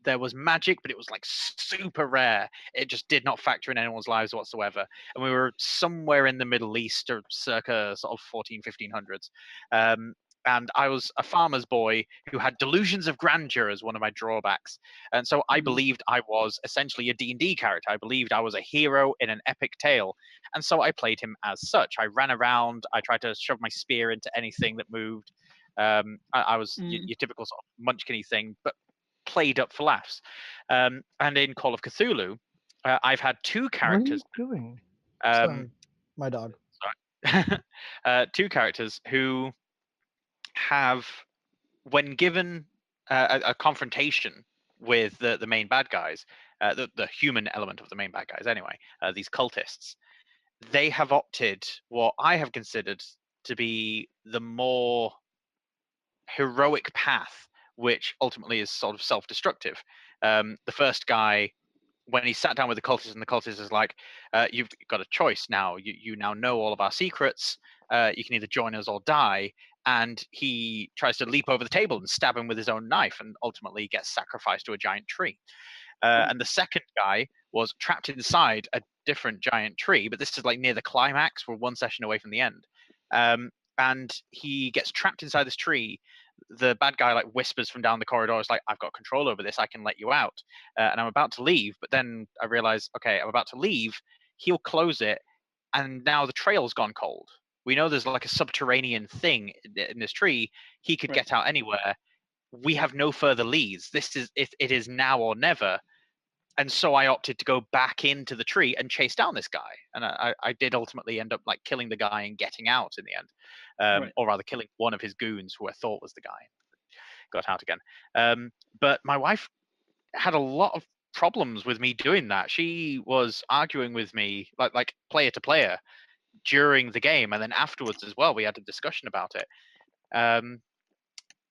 there was magic, but it was like super rare. It just did not factor in anyone's lives whatsoever. And we were somewhere in the Middle East or circa sort of 1500s. And I was a farmer's boy who had delusions of grandeur as one of my drawbacks. And so I Mhm. believed I was essentially a D&D character. I believed I was a hero in an epic tale. And so I played him as such. I ran around. I tried to shove my spear into anything that moved. I was Mm. your typical sort of munchkin-y thing, but played up for laughs. And in Call of Cthulhu, I've had two What are you characters. doing? Um, Sorry, my dog. sorry, two characters who have, when given a confrontation, with the main bad guys, the human element of the main bad guys anyway, these cultists, they have opted what I have considered to be the more heroic path, which ultimately is sort of self-destructive. The first guy, when he sat down with the cultists, and the cultist is like, "You've got a choice now. You now know all of our secrets. You can either join us or die." And he tries to leap over the table and stab him with his own knife, and ultimately gets sacrificed to a giant tree. And the second guy was trapped inside a different giant tree, but this is like near the climax. We're one session away from the end. And he gets trapped inside this tree. The bad guy like whispers from down the corridor, "It's like, I've got control over this. I can let you out." And I'm about to leave, but then I realize, okay, I'm about to leave. He'll close it, and now the trail's gone cold. We know there's like a subterranean thing in this tree. He could get out anywhere. We have no further leads. This is it is now or never. And so I opted to go back into the tree and chase down this guy. And I did ultimately end up like killing the guy and getting out in the end, or rather killing one of his goons who I thought was the guy. Got out again. But my wife had a lot of problems with me doing that. She was arguing with me like player to player during the game, and then afterwards as well. We had a discussion about it. Um,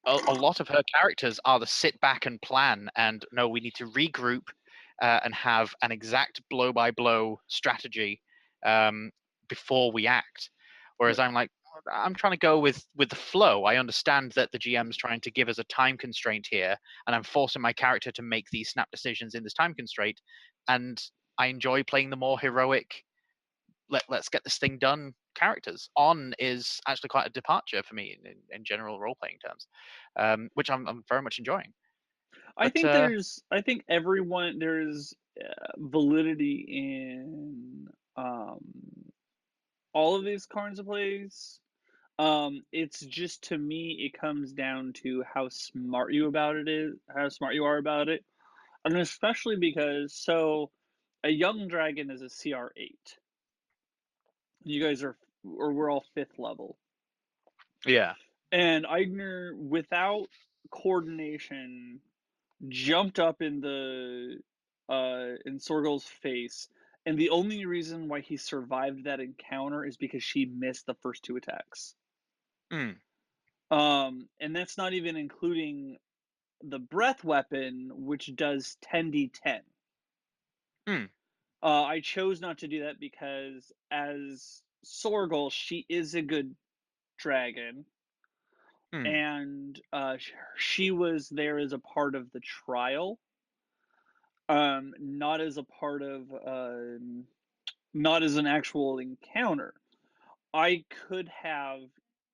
a lot of her characters are the sit back and plan, and no, we need to regroup and have an exact blow by blow strategy before we act. Whereas I'm like, I'm trying to go with the flow. I understand that the GM's trying to give us a time constraint here, and I'm forcing my character to make these snap decisions in this time constraint. And I enjoy playing the more heroic, let's get this thing done characters. On is actually quite a departure for me in general role playing terms, which I'm very much enjoying. I But think there's validity in all of these kinds of plays. It's just, to me, it comes down to how smart you are about it, and especially because a young dragon is a CR8. You guys or we're all 5th level, yeah, and Eigner, without coordination, jumped up in Sorgel's face, and the only reason why he survived that encounter is because she missed the first 2 attacks. mm, And that's not even including the breath weapon, which does 10d10. mm, I chose not to do that because, as Sorgel, she is a good dragon, mm, and she was there as a part of the trial, not as a part of, not as an actual encounter. I could have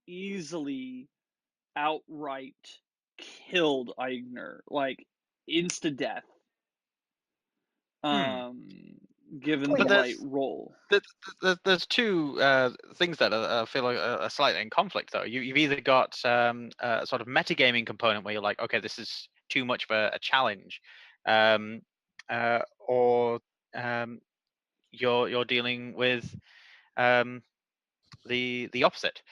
easily outright killed Eigner, like insta death, mm. given Well, the But yeah. right role. there's two things that I feel like are slightly in conflict though. You've either got a sort of metagaming component where you're like, okay, this is too much of a challenge, um, or you're dealing with um, the opposite,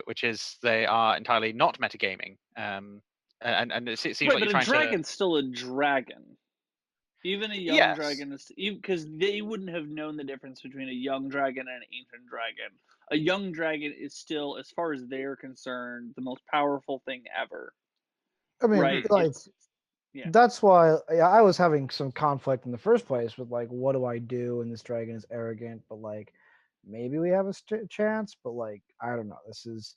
which is they are entirely not metagaming, and it seems Right, like but you're a trying to. dragon's still a dragon. Even a young Yes. dragon is, because they wouldn't have known the difference between a young dragon and an ancient dragon. A young dragon is still, as far as they're concerned, the most powerful thing ever. I mean, Right? Hmm. like It's Yeah. that's why I was having some conflict in the first place with like, what do I do? And this dragon is arrogant, but like, maybe we have a chance. But like, I don't know. This is.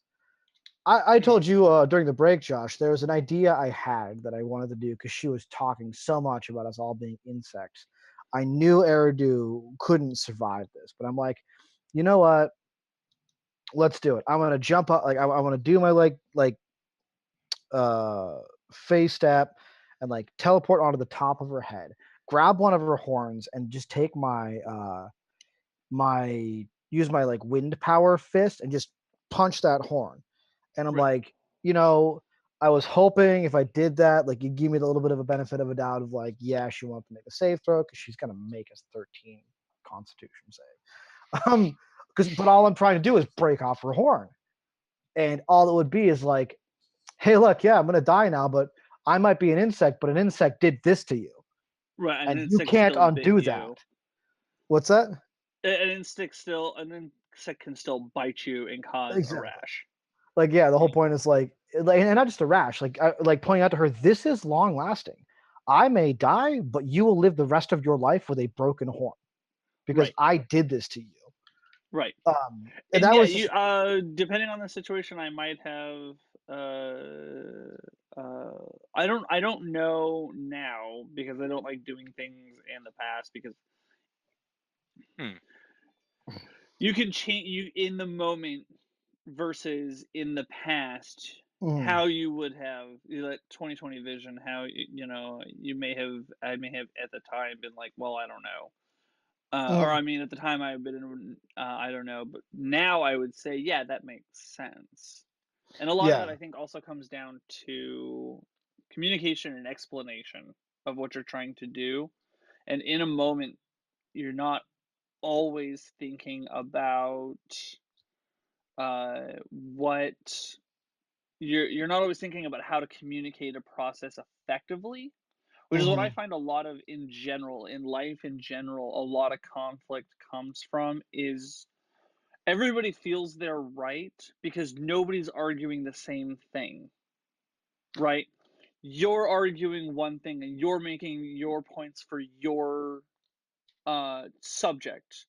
I Hmm. told you during the break, Josh. There was an idea I had that I wanted to do because she was talking so much about us all being insects. I knew Eridu couldn't survive this, but I'm like, you know what? Let's do it. I'm gonna jump up. Like I want to do my uh face step and like teleport onto the top of her head, grab one of her horns, and just take my use my like wind power fist and just punch that horn. And I'm Right. like, you know, I was hoping if I did that, like you give me a little bit of a benefit of a doubt of like, yeah, she wants to make a save throw because she's gonna make us 13 Constitution save. Because but all I'm trying to do is break off her horn, and all it would be is like, hey, look, yeah, I'm gonna die now, but I might be an insect, but an insect did this to you, Right, and and an you insect can't still bit undo that. you. What's that? An insect can still bite you and cause a Exactly. rash. Like, yeah, the whole point is like, and not just a rash. Like pointing out to her, this is long lasting. I may die, but you will live the rest of your life with a broken horn because Right, I did this to you. right. And And that yeah, was you just depending on the situation, I might have I don't know now because I don't like doing things in the past because Hmm. you can change you in the moment versus in the past mm, how you would have that 2020 vision how you know you may have I may have at the time been like well I don't know or mm, I mean at the time I've been in I don't know but now I would say yeah that makes sense and a lot of yeah, it I think also comes down to communication and explanation of what you're trying to do and in a moment you're not always thinking about what you're not always thinking about how to communicate a process effectively, which is what I mhm, find a lot of in general in life in general. A lot of conflict comes from is everybody feels they're right because nobody's arguing the same thing, right? You're arguing one thing and you're making your points for your subject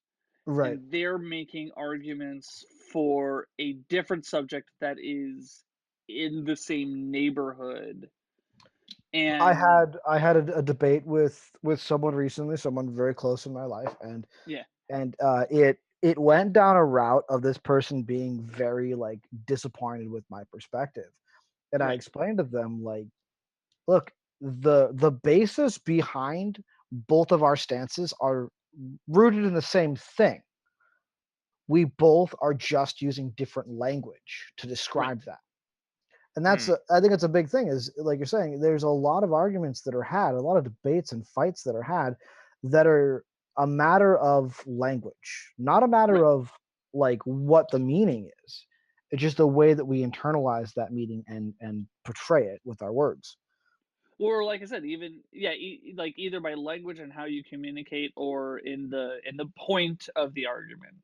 right. and they're making arguments for a different subject that is in the same neighborhood and I had a debate with someone recently, someone very close in my life, yeah it went down a route of this person being very like disappointed with my perspective, and I right explained to them like, look, the basis behind both of our stances are rooted in the same thing. We both are just using different language to right describe that. And Hmm. I think it's a big thing is like you're saying, there's a lot of arguments that are had, a lot of debates and fights that are had that are a matter of language, not a matter right of like what the meaning is. It's just the way that we internalize that meaning and portray it with our words. or like I said even yeah like either by language and how you communicate or in the point of the argument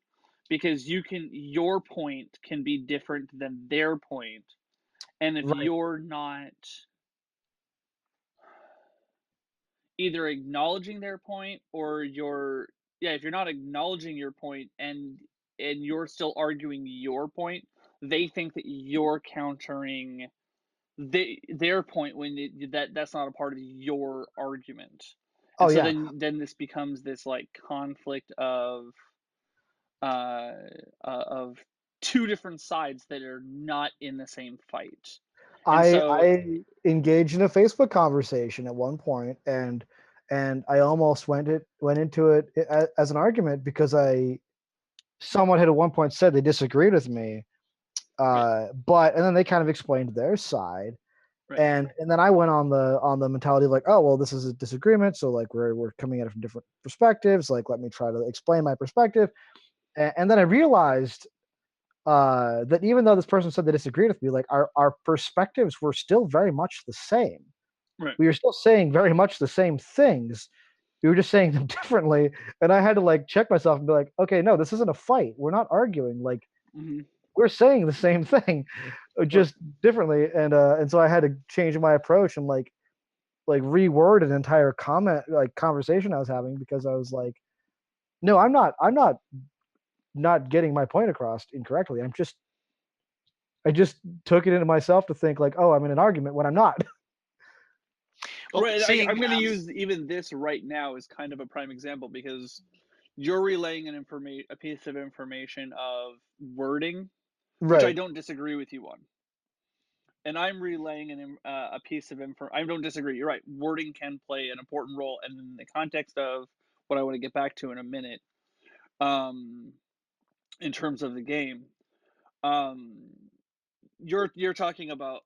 because you can your point can be different than their point and if Right. you're not either acknowledging their point or you're yeah if you're not acknowledging your point and you're still arguing your point they think that you're countering their point when that's not a part of your argument Oh and so yeah. then this becomes this like conflict uh of two different sides that are not in the same fight and so I engaged in a Facebook conversation at one point, and I almost went into it as an argument because I someone had at one point said they disagreed with me, right but and then they kind of explained their side, right and then I went on the mentality of like, oh well, this is a disagreement, so like we're coming at it from different perspectives. Like, let me try to explain my perspective, and then I realized that even though this person said they disagreed with me, like our perspectives were still very much the same. right We were still saying very much the same things. We were just saying them differently, and I had to like check myself and be like, okay, no, this isn't a fight. We're not arguing. Like, hmm we're saying the same thing, right just differently. And so I had to change my approach and like reword an entire comment like conversation I was having because I was like, no, I'm not getting my point across incorrectly. I just took it into myself to think like, oh, I'm in an argument when I'm not. Well, right seeing I'm going to as use even this right now as kind of a prime example because you're relaying a piece of information of wording, which I Right. don't disagree with you on, and I'm relaying a piece of info. I don't disagree. You're right. Wording can play an important role, and in the context of what I want to get back to in a minute, um, in terms of the game, um, you're talking about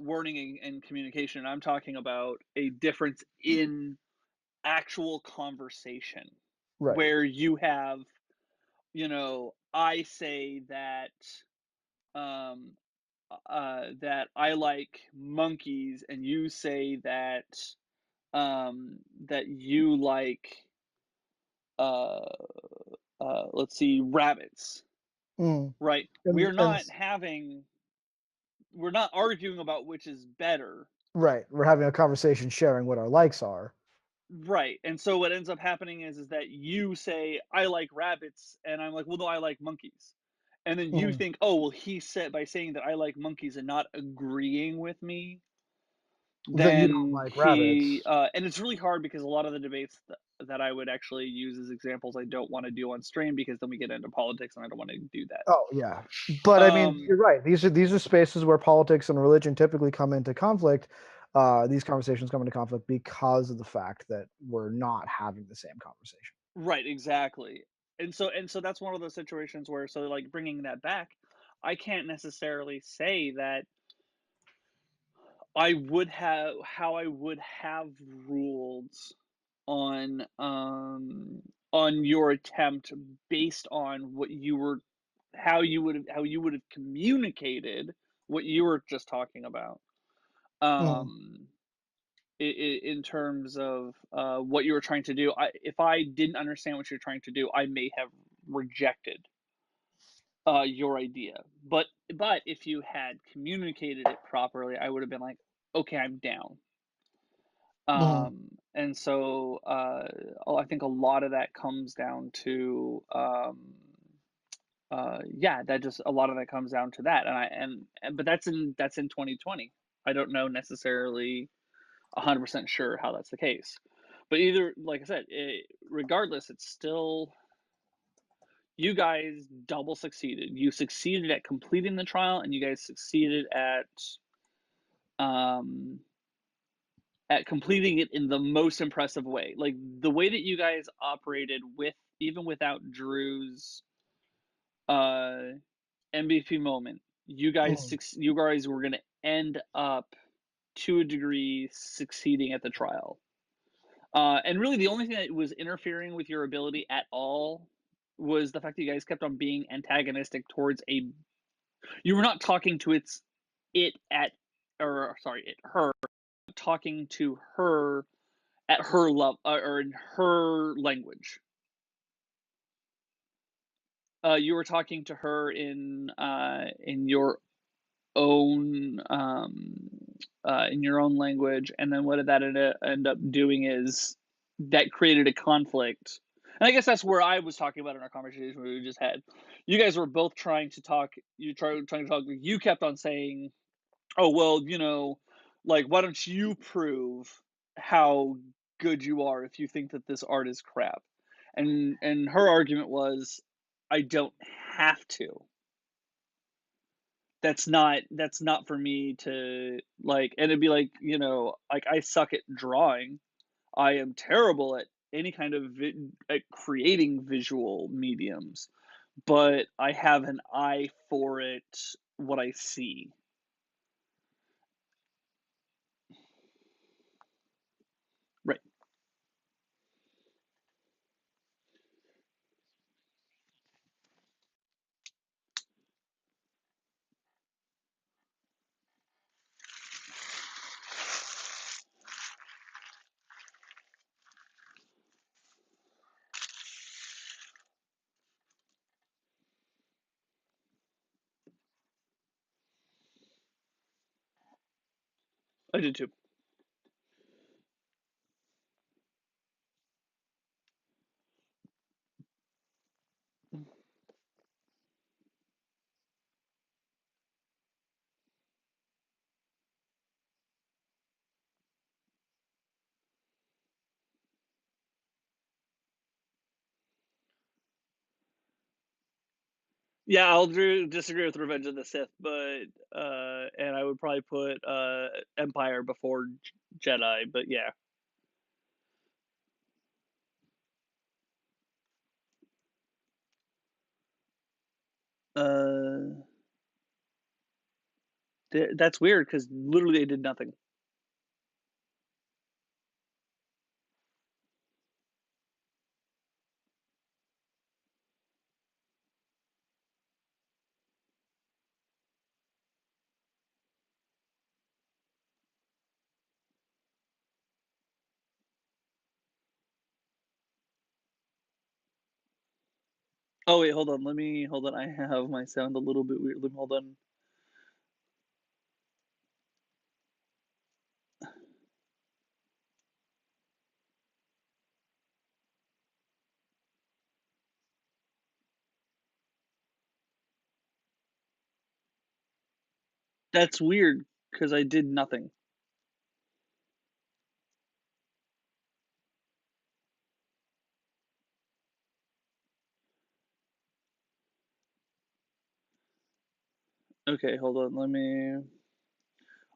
wording and communication. And I'm talking about a difference in actual conversation Right. where you have I say that um that I like monkeys, and you say that that you like uh, let's see, rabbits, Mm. right? And, and We're not arguing about which is better. right, we're having a conversation, sharing what our likes are. Right. And so what ends up happening is that you say, I like rabbits, and I'm like, well, no, I like monkeys. And then you Mhm. think, oh, well, he said by saying that I like monkeys and not agreeing with me, That you don't then like he, rabbits. and it's really hard because a lot of the debates that I would actually use as examples, I don't want to do on stream because then we get into politics and I don't want to do that. Oh yeah, but I mean, you're right. These are spaces where politics and religion typically come into conflict. These conversations come into conflict because of the fact that we're not having the same conversation. Right, exactly. And so that's one of those situations where, so like bringing that back, I can't necessarily say that I would have how I would have ruled on your attempt based on what you were how you would have communicated what you were just talking about. Mhm. Um in terms of what you were trying to do. If I didn't understand what you're trying to do, I may have rejected your idea. But if you had communicated it properly, I would have been like, okay, I'm down. Mhm. And so I think a lot of that comes down to yeah, that just a lot of that comes down to that. And but that's in 2020. I don't know necessarily 100% sure how that's the case. But either, like I said, regardless, it's still, you guys double succeeded. You succeeded at completing the trial, and you guys succeeded um, at completing it in the most impressive way. Like the way that you guys operated with, even without Drew's uh, MVP moment, Mhm. you guys were going to end up to a degree succeeding at the trial. And really, the only thing that was interfering with your ability at all was the fact that you guys kept on being antagonistic towards a. You were not talking to it at, or sorry, her, talking to her at her love, or in her language. You were talking to her in your own in your own language, and then what did that end up doing is that created a conflict. And I guess that's where I was talking about in our conversation we just had. You guys were both trying to talk. Trying to talk. You kept on saying, "Oh well, like why don't you prove how good you are if you think that this art is crap?" And her argument was, "I don't have to. That's not for me to like." And it'd be like, like I suck at drawing. I am terrible at any kind of at creating visual mediums, but I have an eye for it, what I see. Right. I did too. Yeah, I'll disagree with Revenge of the Sith, but and I would probably put Empire before Jedi, but yeah. Uh, that's weird because literally they did nothing. Oh wait, hold on. Hold on. I have my sound a little bit weird. Hold on. That's weird because I did nothing. Okay, hold on.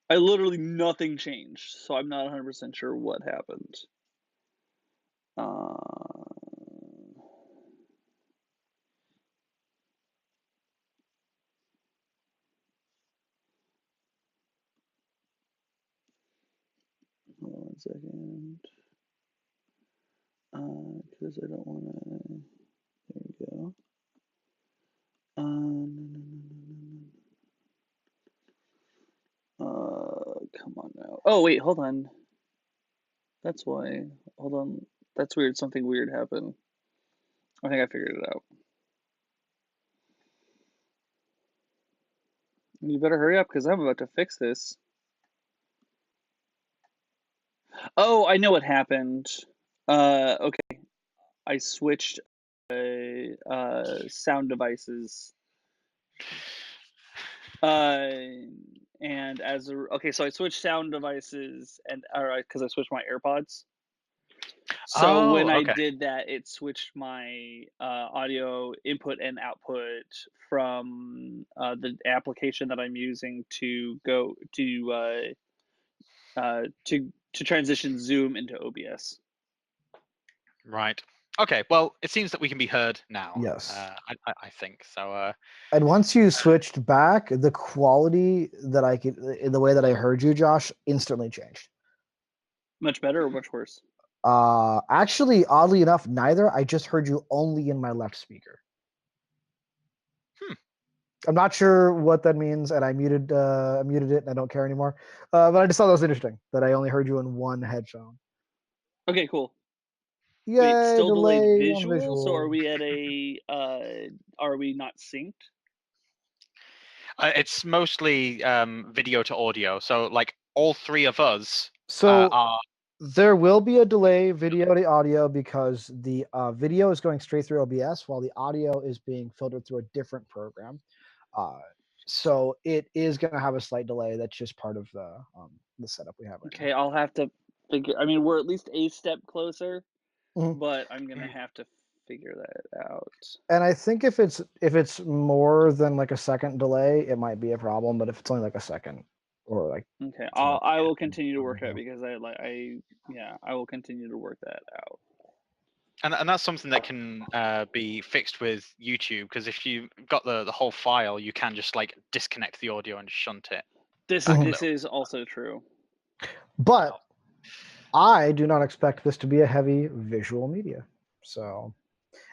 I literally nothing changed, so I'm not 100% sure what happened. Hold on 1 second. Because I don't want to. There we go. Come on now. Oh wait, hold on. That's why. Hold on. That's weird. Something weird happened. I think I figured it out. You better hurry up because I'm about to fix this. Oh, I know what happened. Okay. I switched sound devices. And okay, so I switched sound devices and because I switched my AirPods. So when Oh, I okay. did that, it switched my audio input and output from the application that I'm using to go to transition Zoom into OBS. Right. Okay. Well, it seems that we can be heard now. Yes. I think so. And once you switched back, the quality that I could, in the way that I heard you, Josh, instantly changed. Much better or much worse? Actually, oddly enough, neither. I just heard you only in my left speaker. I'm not sure what that means, and I muted it, and I don't care anymore. But I just thought that was interesting that I only heard you in one headphone. Okay, cool. Wait, Yay, still delayed delay on visual? So are visual. we at are we not synced? It's mostly video to audio. So like all three of us So are. there will be a delay video to audio because the video is going straight through OBS while the audio is being filtered through a different program. So it is going to have a slight delay. That's just part of the setup we have right Okay, I'll have to figure. I mean, we're at least a step closer, now. but I'm gonna have to figure that out. And I think if it's more than like a second delay, it might be a problem. But if it's only like a second or like Okay, 2 I will seconds, continue to not a work big it deal. because I will continue to work that out. And that's something that can be fixed with YouTube, because if you got the whole file, you can just like disconnect the audio and shunt it back a This little. is also true. But I do not expect this to be a heavy visual media. So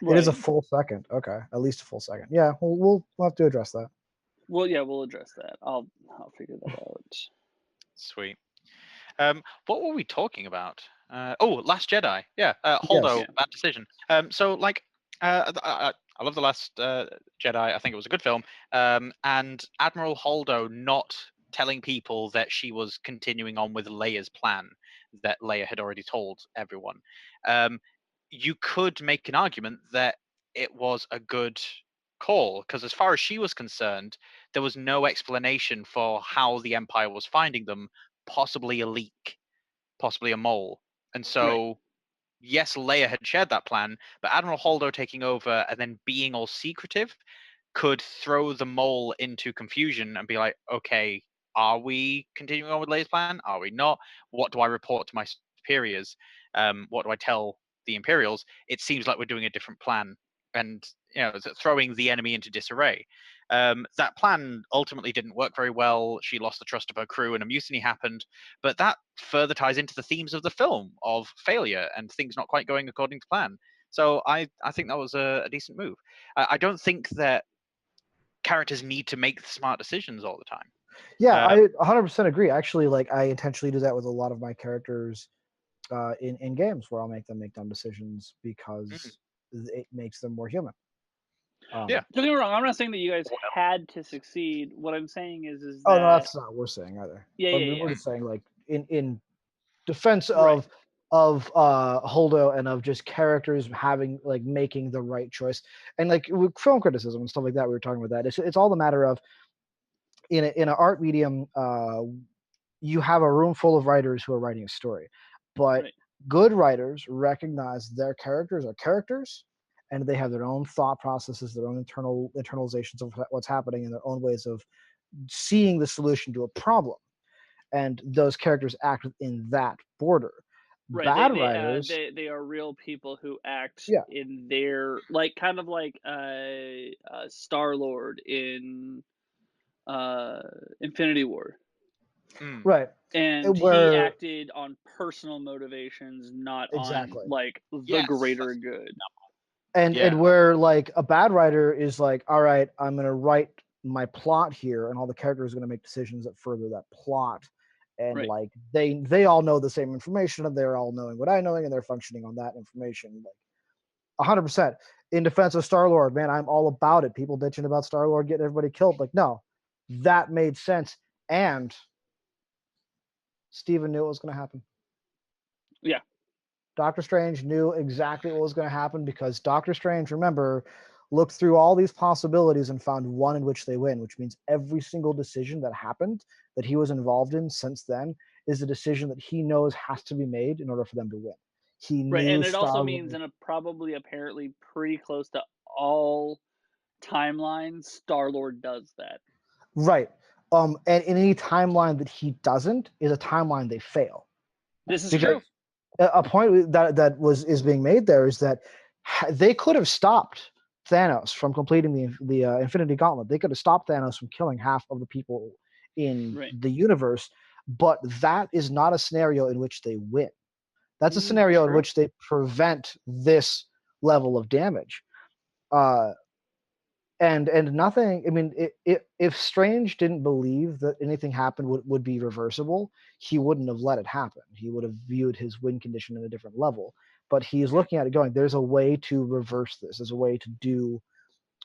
it is a Right. full second. Okay, at least a full second. Yeah, we'll have to address that. Well, yeah, we'll address that. I'll figure that out. Sweet. What were we talking about? Last Jedi. Yeah, Holdo, Yes. Yeah. bad decision. So like, I love the Last Jedi. I think it was a good film. And Admiral Holdo not telling people that she was continuing on with Leia's plan that Leia had already told everyone. You could make an argument that it was a good call, because as far as she was concerned, there was no explanation for how the Empire was finding them, possibly a leak, possibly a mole. And so, yes, Leia had shared that plan, but Admiral Holdo taking over and then being all secretive could throw the mole into confusion and be like, okay, are we continuing on with Leia's plan? Are we not? What do I report to my superiors? What do I tell the Imperials? It seems like we're doing a different plan, and throwing the enemy into disarray. That plan ultimately didn't work very well. She lost the trust of her crew, and a mutiny happened. But that further ties into the themes of the film of failure and things not quite going according to plan. So I think that was a decent move. I don't think that characters need to make smart decisions all the time. Yeah, I 100% agree. Actually, like I intentionally do that with a lot of my characters in games where I'll make them make dumb decisions because it makes them more human. Yeah. Don't get me wrong. I'm not saying that you guys had to succeed. What I'm saying is Oh no, that that's not what we're saying either. yeah, But yeah, we're yeah. just saying like in defense Right. of Holdo and of just characters having like making the right choice and like with film criticism and stuff like that. We were talking about that. It's all the matter of in an art medium. You have a room full of writers who are writing a story, but Right. good writers recognize their characters are characters, and they have their own thought processes, their own internalizations of what's happening, and their own ways of seeing the solution to a problem. And those characters act in that border. Right. They Bad they uh writers, they they are real people who act yeah, in their like kind of like Star-Lord in uh Infinity War. Mm. right. And he Where acted on personal motivations, not on exactly. like the Yes. greater good. And Yeah. where like a bad writer is like, all right, I'm gonna write my plot here, and all the characters are gonna make decisions that further that plot, and Right. like they all know the same information, and they're all knowing what I knowing, and they're functioning on that information, like 100%. In defense of Star Lord, man, I'm all about it. People bitching about Star Lord getting everybody killed, like no, that made sense, and Steven knew it was gonna happen. Yeah. Doctor Strange knew exactly what was going to happen because Doctor Strange, remember, looked through all these possibilities and found one in which they win, which means every single decision that happened that he was involved in since then is a decision that he knows has to be made in order for them to win. He Right. knew And it also Star means Lord. in a probably apparently pretty close to all timelines, Star-Lord does that. Right. And in any timeline that he doesn't is a timeline they fail. This is Because true. a point that was is being made there is that they could have stopped Thanos from completing the Infinity Gauntlet. They could have stopped Thanos from killing half of the people in Right. the universe, but that is not a scenario in which they win. That's a scenario in True. which they prevent this level of damage. Uh, and nothing. I mean, if Strange didn't believe that anything happened would be reversible, he wouldn't have let it happen. He would have viewed his win condition at a different level. But he's looking at it going, there's a way to reverse this. There's a way to do,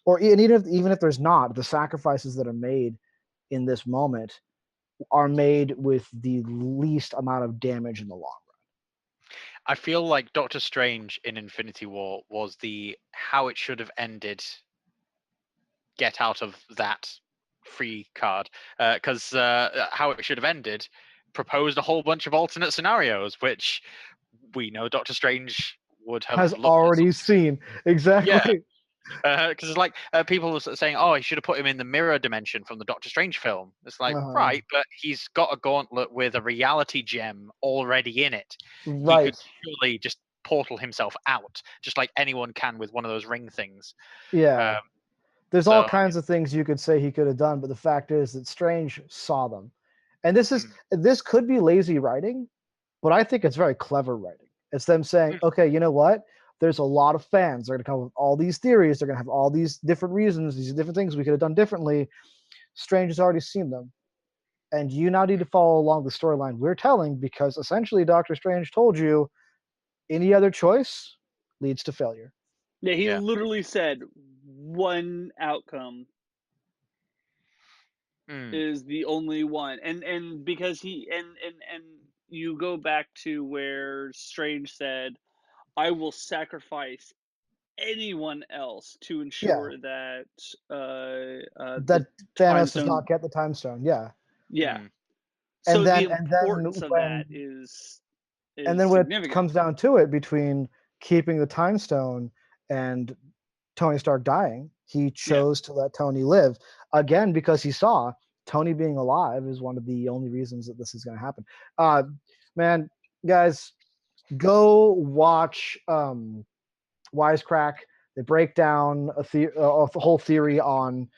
or and even if there's not, the sacrifices that are made in this moment are made with the least amount of damage in the long I feel like Doctor Strange in Infinity War was the how it should have ended get out of that free card, because how it should have ended proposed a whole bunch of alternate scenarios, which we know Doctor Strange would run. Has have looked at. already seen Yeah, exactly. because it's like people are saying, "Oh, he should have put him in the mirror dimension from the Doctor Strange film." It's like, Uh, right, but he's got a gauntlet with a reality gem already in it. He right. could surely just portal himself out, just like anyone can with one of those ring things. Yeah. Um, There's all so, kinds of things you could say he could have done, but the fact is that Strange saw them. And this could be lazy writing, but I think it's very clever writing. It's them saying, mm, okay, you know what? There's a lot of fans. They're going to come up with all these theories. They're going to have all these different reasons, these different things we could have done differently. Strange has already seen them. And you now need to follow along the storyline we're telling because essentially Doctor Strange told you any other choice leads to failure. Yeah, he yeah. literally said one outcome Mm, is the only one. And because he and you go back to where Strange said, I will sacrifice anyone else to Yeah. ensure that the That time Thanos does stone. not get the time stone. Yeah. Yeah. mm, So the And then importance of when that is and is then when it significant. comes down to it between keeping the time stone and Tony Stark dying, he Yeah. chose to let Tony live again because he saw Tony being alive is one of the only reasons that this is going to happen. Uh, man, guys, go watch Wisecrack. They break down a whole theory on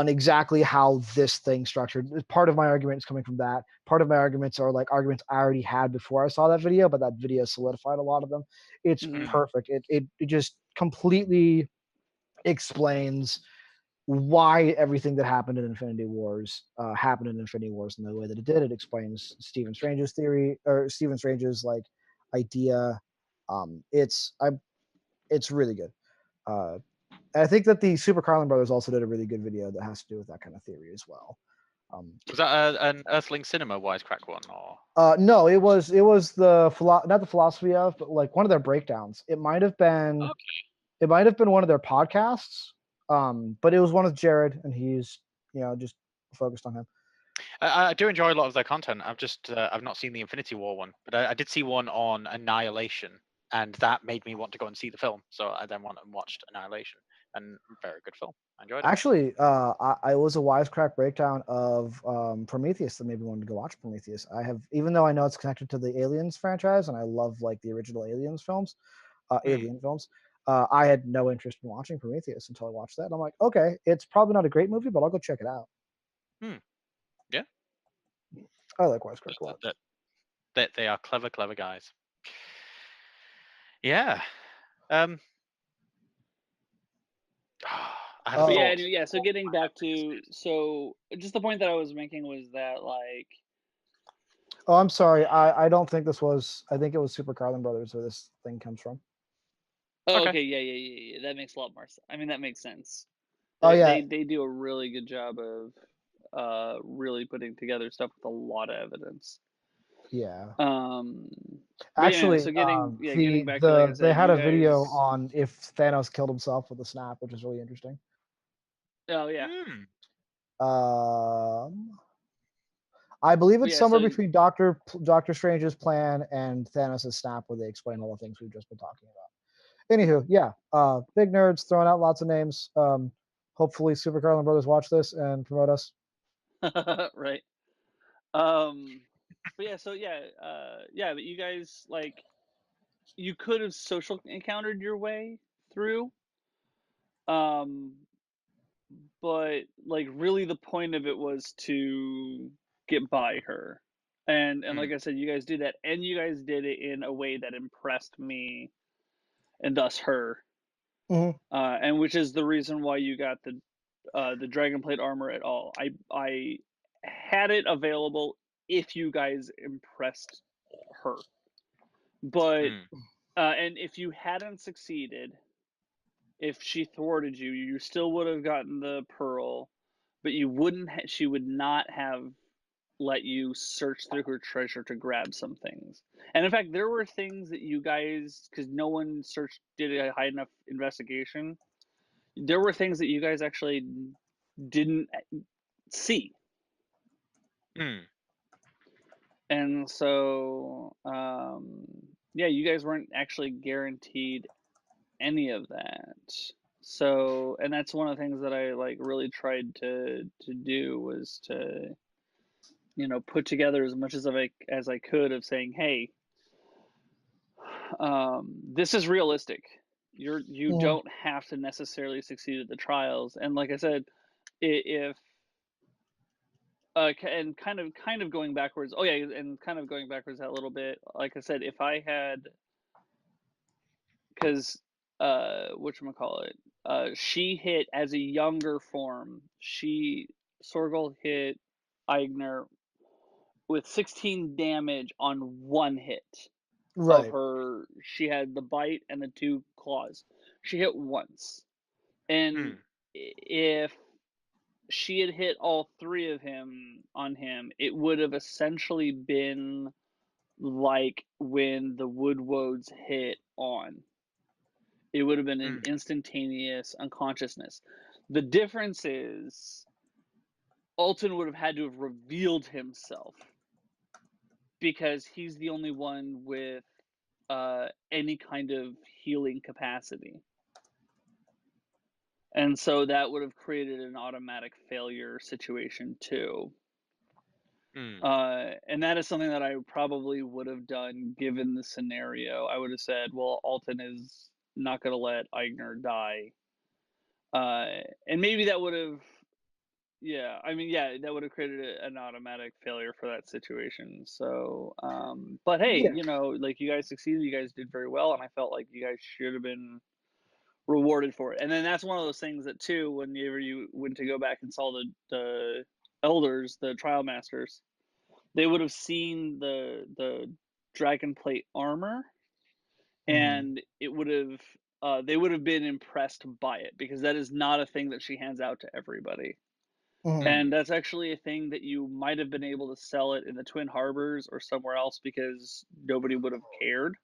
exactly how this thing structured. Part of my argument is coming from that. Part of my arguments are like arguments I already had before I saw that video, but that video solidified a lot of them. It's Hmm. mm. perfect. It just completely explains why everything that happened in Infinity Wars happened in Infinity Wars in the way that it did. It explains Stephen Strange's theory or Stephen Strange's like idea. It's really good. Uh, I think that the Super Carlin brothers also did a really good video that has to do with that kind of theory as well. Was that an Earthling Cinema wisecrack one, or? No, it was the not the philosophy of, but like one of their breakdowns. It might have been one of their podcasts, but it was one with Jared, and he's just focused on him. I do enjoy a lot of their content. I've not seen the Infinity War one, but I did see one on Annihilation, and that made me want to go and see the film. So I then went and watched Annihilation, and very good film. I enjoyed it. Actually, I was a wisecrack breakdown of Prometheus that made me want to go watch Prometheus. Even though I know it's connected to the Aliens franchise, and I love like the original Aliens films, Alien films. I had no interest in watching Prometheus until I watched that. And I'm like, okay, it's probably not a great movie, but I'll go check it out. Yeah, I like wisecrack a lot. They are clever guys. Yeah. I had a thought. Yeah. So getting back to just the point that I was making was that like. Oh, I'm sorry. I don't think this was. I think it was Super Carlin Brothers where this thing comes from. Oh, okay. Yeah. That makes a lot more sense. I mean, that makes sense. They do a really good job of really putting together stuff with a lot of evidence. Yeah. Actually, so getting back to, like I said, they had a video on if Thanos killed himself with a snap, which is really interesting. Oh yeah. I believe it's somewhere between Doctor Strange's plan and Thanos' snap, where they explain all the things we've just been talking about. Anywho, yeah, big nerds throwing out lots of names. Hopefully, Super Carlin Brothers watch this and promote us. Right. But yeah, but you guys you could have social encountered your way through. But like really the point of it was to get by her. And like I said, you guys did that, and you guys did it in a way that impressed me and thus her. Mm-hmm. And which is the reason why you got the Dragonplate armor at all. I had it available if you guys impressed her. But and if you hadn't succeeded, if she thwarted you, you still would have gotten the pearl, but you wouldn't. She would not have let you search through her treasure to grab some things. And in fact, there were things that you guys, because no one did a high enough investigation. There were things that you guys actually didn't see. And so, you guys weren't actually guaranteed any of that. So, and that's one of the things that I like really tried to do was to, put together as much as I could of saying, hey, this is realistic. You don't have to necessarily succeed at the trials. And like I said, if and kind of going backwards. Oh yeah, and kind of going backwards a little bit. Like I said, if I had, because whatchamacallit, she hit as a younger form. Sorgel hit Eigner with 16 damage on one hit. Right. Of her. She had the bite and the 2 claws. She hit once. And if she had hit all 3 of on him, it would have essentially been like when the Woodwodes hit on. It would have been an instantaneous unconsciousness. The difference is Alton would have had to have revealed himself because he's the only one with any kind of healing capacity. And so that would have created an automatic failure situation too. And that is something that I probably would have done given the scenario. I would have said, well, Alton is not going to let Eigner die. And maybe that would have, that would have created an automatic failure for that situation. So, but hey, like you guys succeeded, you guys did very well, and I felt like you guys should have been rewarded for it. And then that's one of those things that too, whenever you went to go back and saw the elders, the trial masters, they would have seen the dragon plate armor, and it would have they would have been impressed by it, because that is not a thing that she hands out to everybody. Mhm. And that's actually a thing that you might have been able to sell it in the Twin Harbors or somewhere else, because nobody would have cared.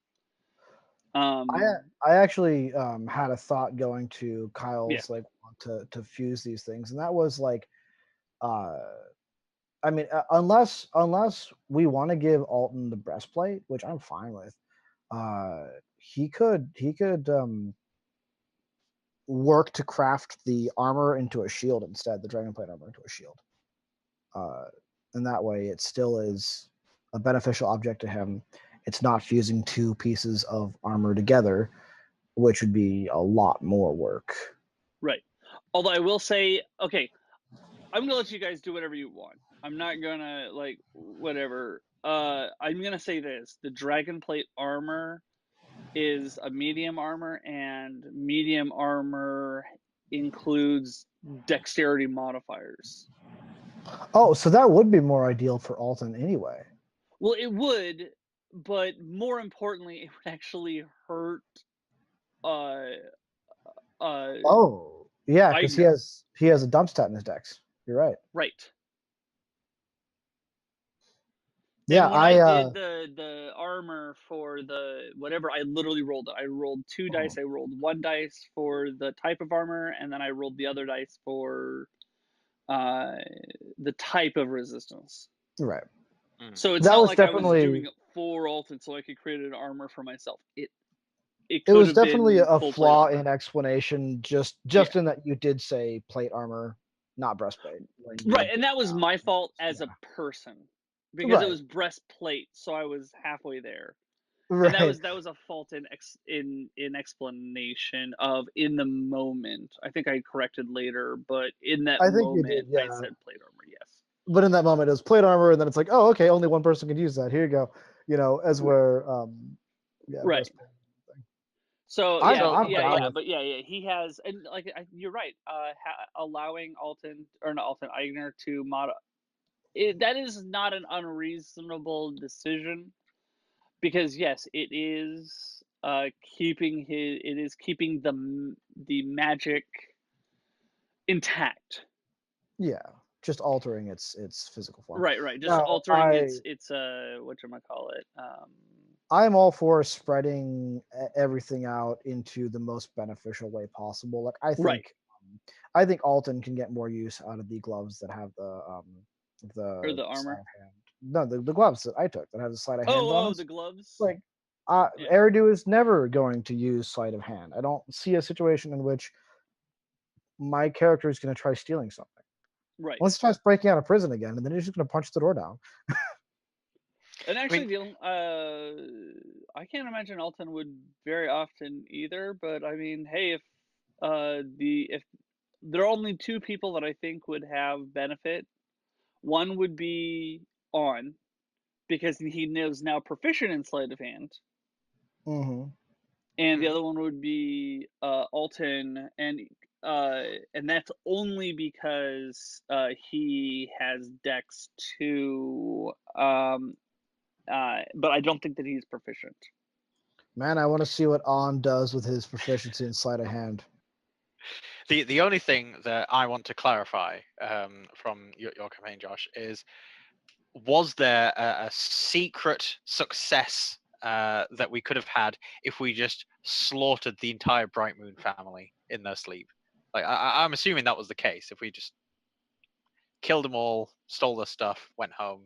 I actually had a thought going to Yeah. Kyle's like to fuse these things, and that was like, I mean, unless we want to give Alton the breastplate, which I'm fine with, he could work to craft the armor into a shield instead, the dragonplate armor into a shield, and that way it still is a beneficial object to him. It's not fusing two pieces of armor together, which would be a lot more work. Right. Although I will say, okay, I'm gonna let you guys do whatever you want. I'm not gonna like whatever. I'm gonna say this: the dragonplate armor is a medium armor, and medium armor includes dexterity modifiers. Oh, so that would be more ideal for Alton anyway. Well, it would, but more importantly, it would actually hurt. Uh, Oh, yeah, because he Eigner. has a dump stat in his dex. You're right. Right. Yeah, And when I did the armor for the whatever, I literally rolled it. I rolled 2 dice. I rolled 1 dice for the type of armor, and then I rolled the other dice for the type of resistance. right. So it's That not was like I was definitely doing it for Alton so I could create an armor for myself. It it could was have definitely been a full plate flaw armor. in explanation, just Yeah. in that you did say plate armar, not breastplate. Right, and that was my fault as a person, because it was breastplate, so I was halfway there. And Right. that was a fault in explanation of in the moment. I think I corrected later, but in that I think you did, moment I yeah. said plate armor, yes. But in that moment, it was plate armor, and then it's like, oh, okay, only one person can use that. Here you go. As where, yeah, Right. breastplate thing. So I'm yeah, So- I'm down with but yeah, he has, and like you're right. Allowing Alton, or not Alton, Eigner to mod that is not an unreasonable decision, because yes, it is keeping the magic intact. yeah, just altering its physical form. Right. Just Now, altering its whatchamacallit. I'm all for spreading everything out into the most beneficial way possible. Like Right. I think Alton can get more use out of the gloves that have Or the the sleight armor. of hand. No, the gloves that I took that have the sleight of hand Oh, bonus. the gloves. Like, Yeah. Eridu is never going to use sleight of hand. I don't see a situation in which my character is going to try stealing something. Right. Unless he tries breaking out of prison again, and then he's just going to punch the door down. And actually, I can't imagine Alton would very often either. But I mean, hey, if there are only 2 people that I think would have benefit, one would be On, because he is now proficient in sleight of hand, Mm-hmm. and the other one would be Alton, and that's only because he has Dex 2, but I don't think that he's proficient. Man, I want to see what On does with his proficiency in sleight of hand. The only thing that I want to clarify from your campaign, Josh, is was there a secret success that we could have had if we just slaughtered the entire Bright Moon family in their sleep? Like I'm assuming that was the case. If we just killed them all, stole their stuff, went home,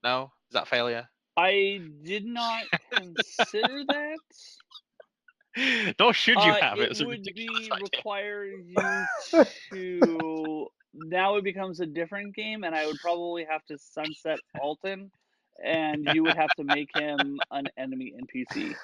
no, is that failure? I did not consider that. Nor should you have. It It's a would ridiculous be idea. require you to. Now it becomes a different game, and I would probably have to sunset Alton, and you would have to make him an enemy NPC.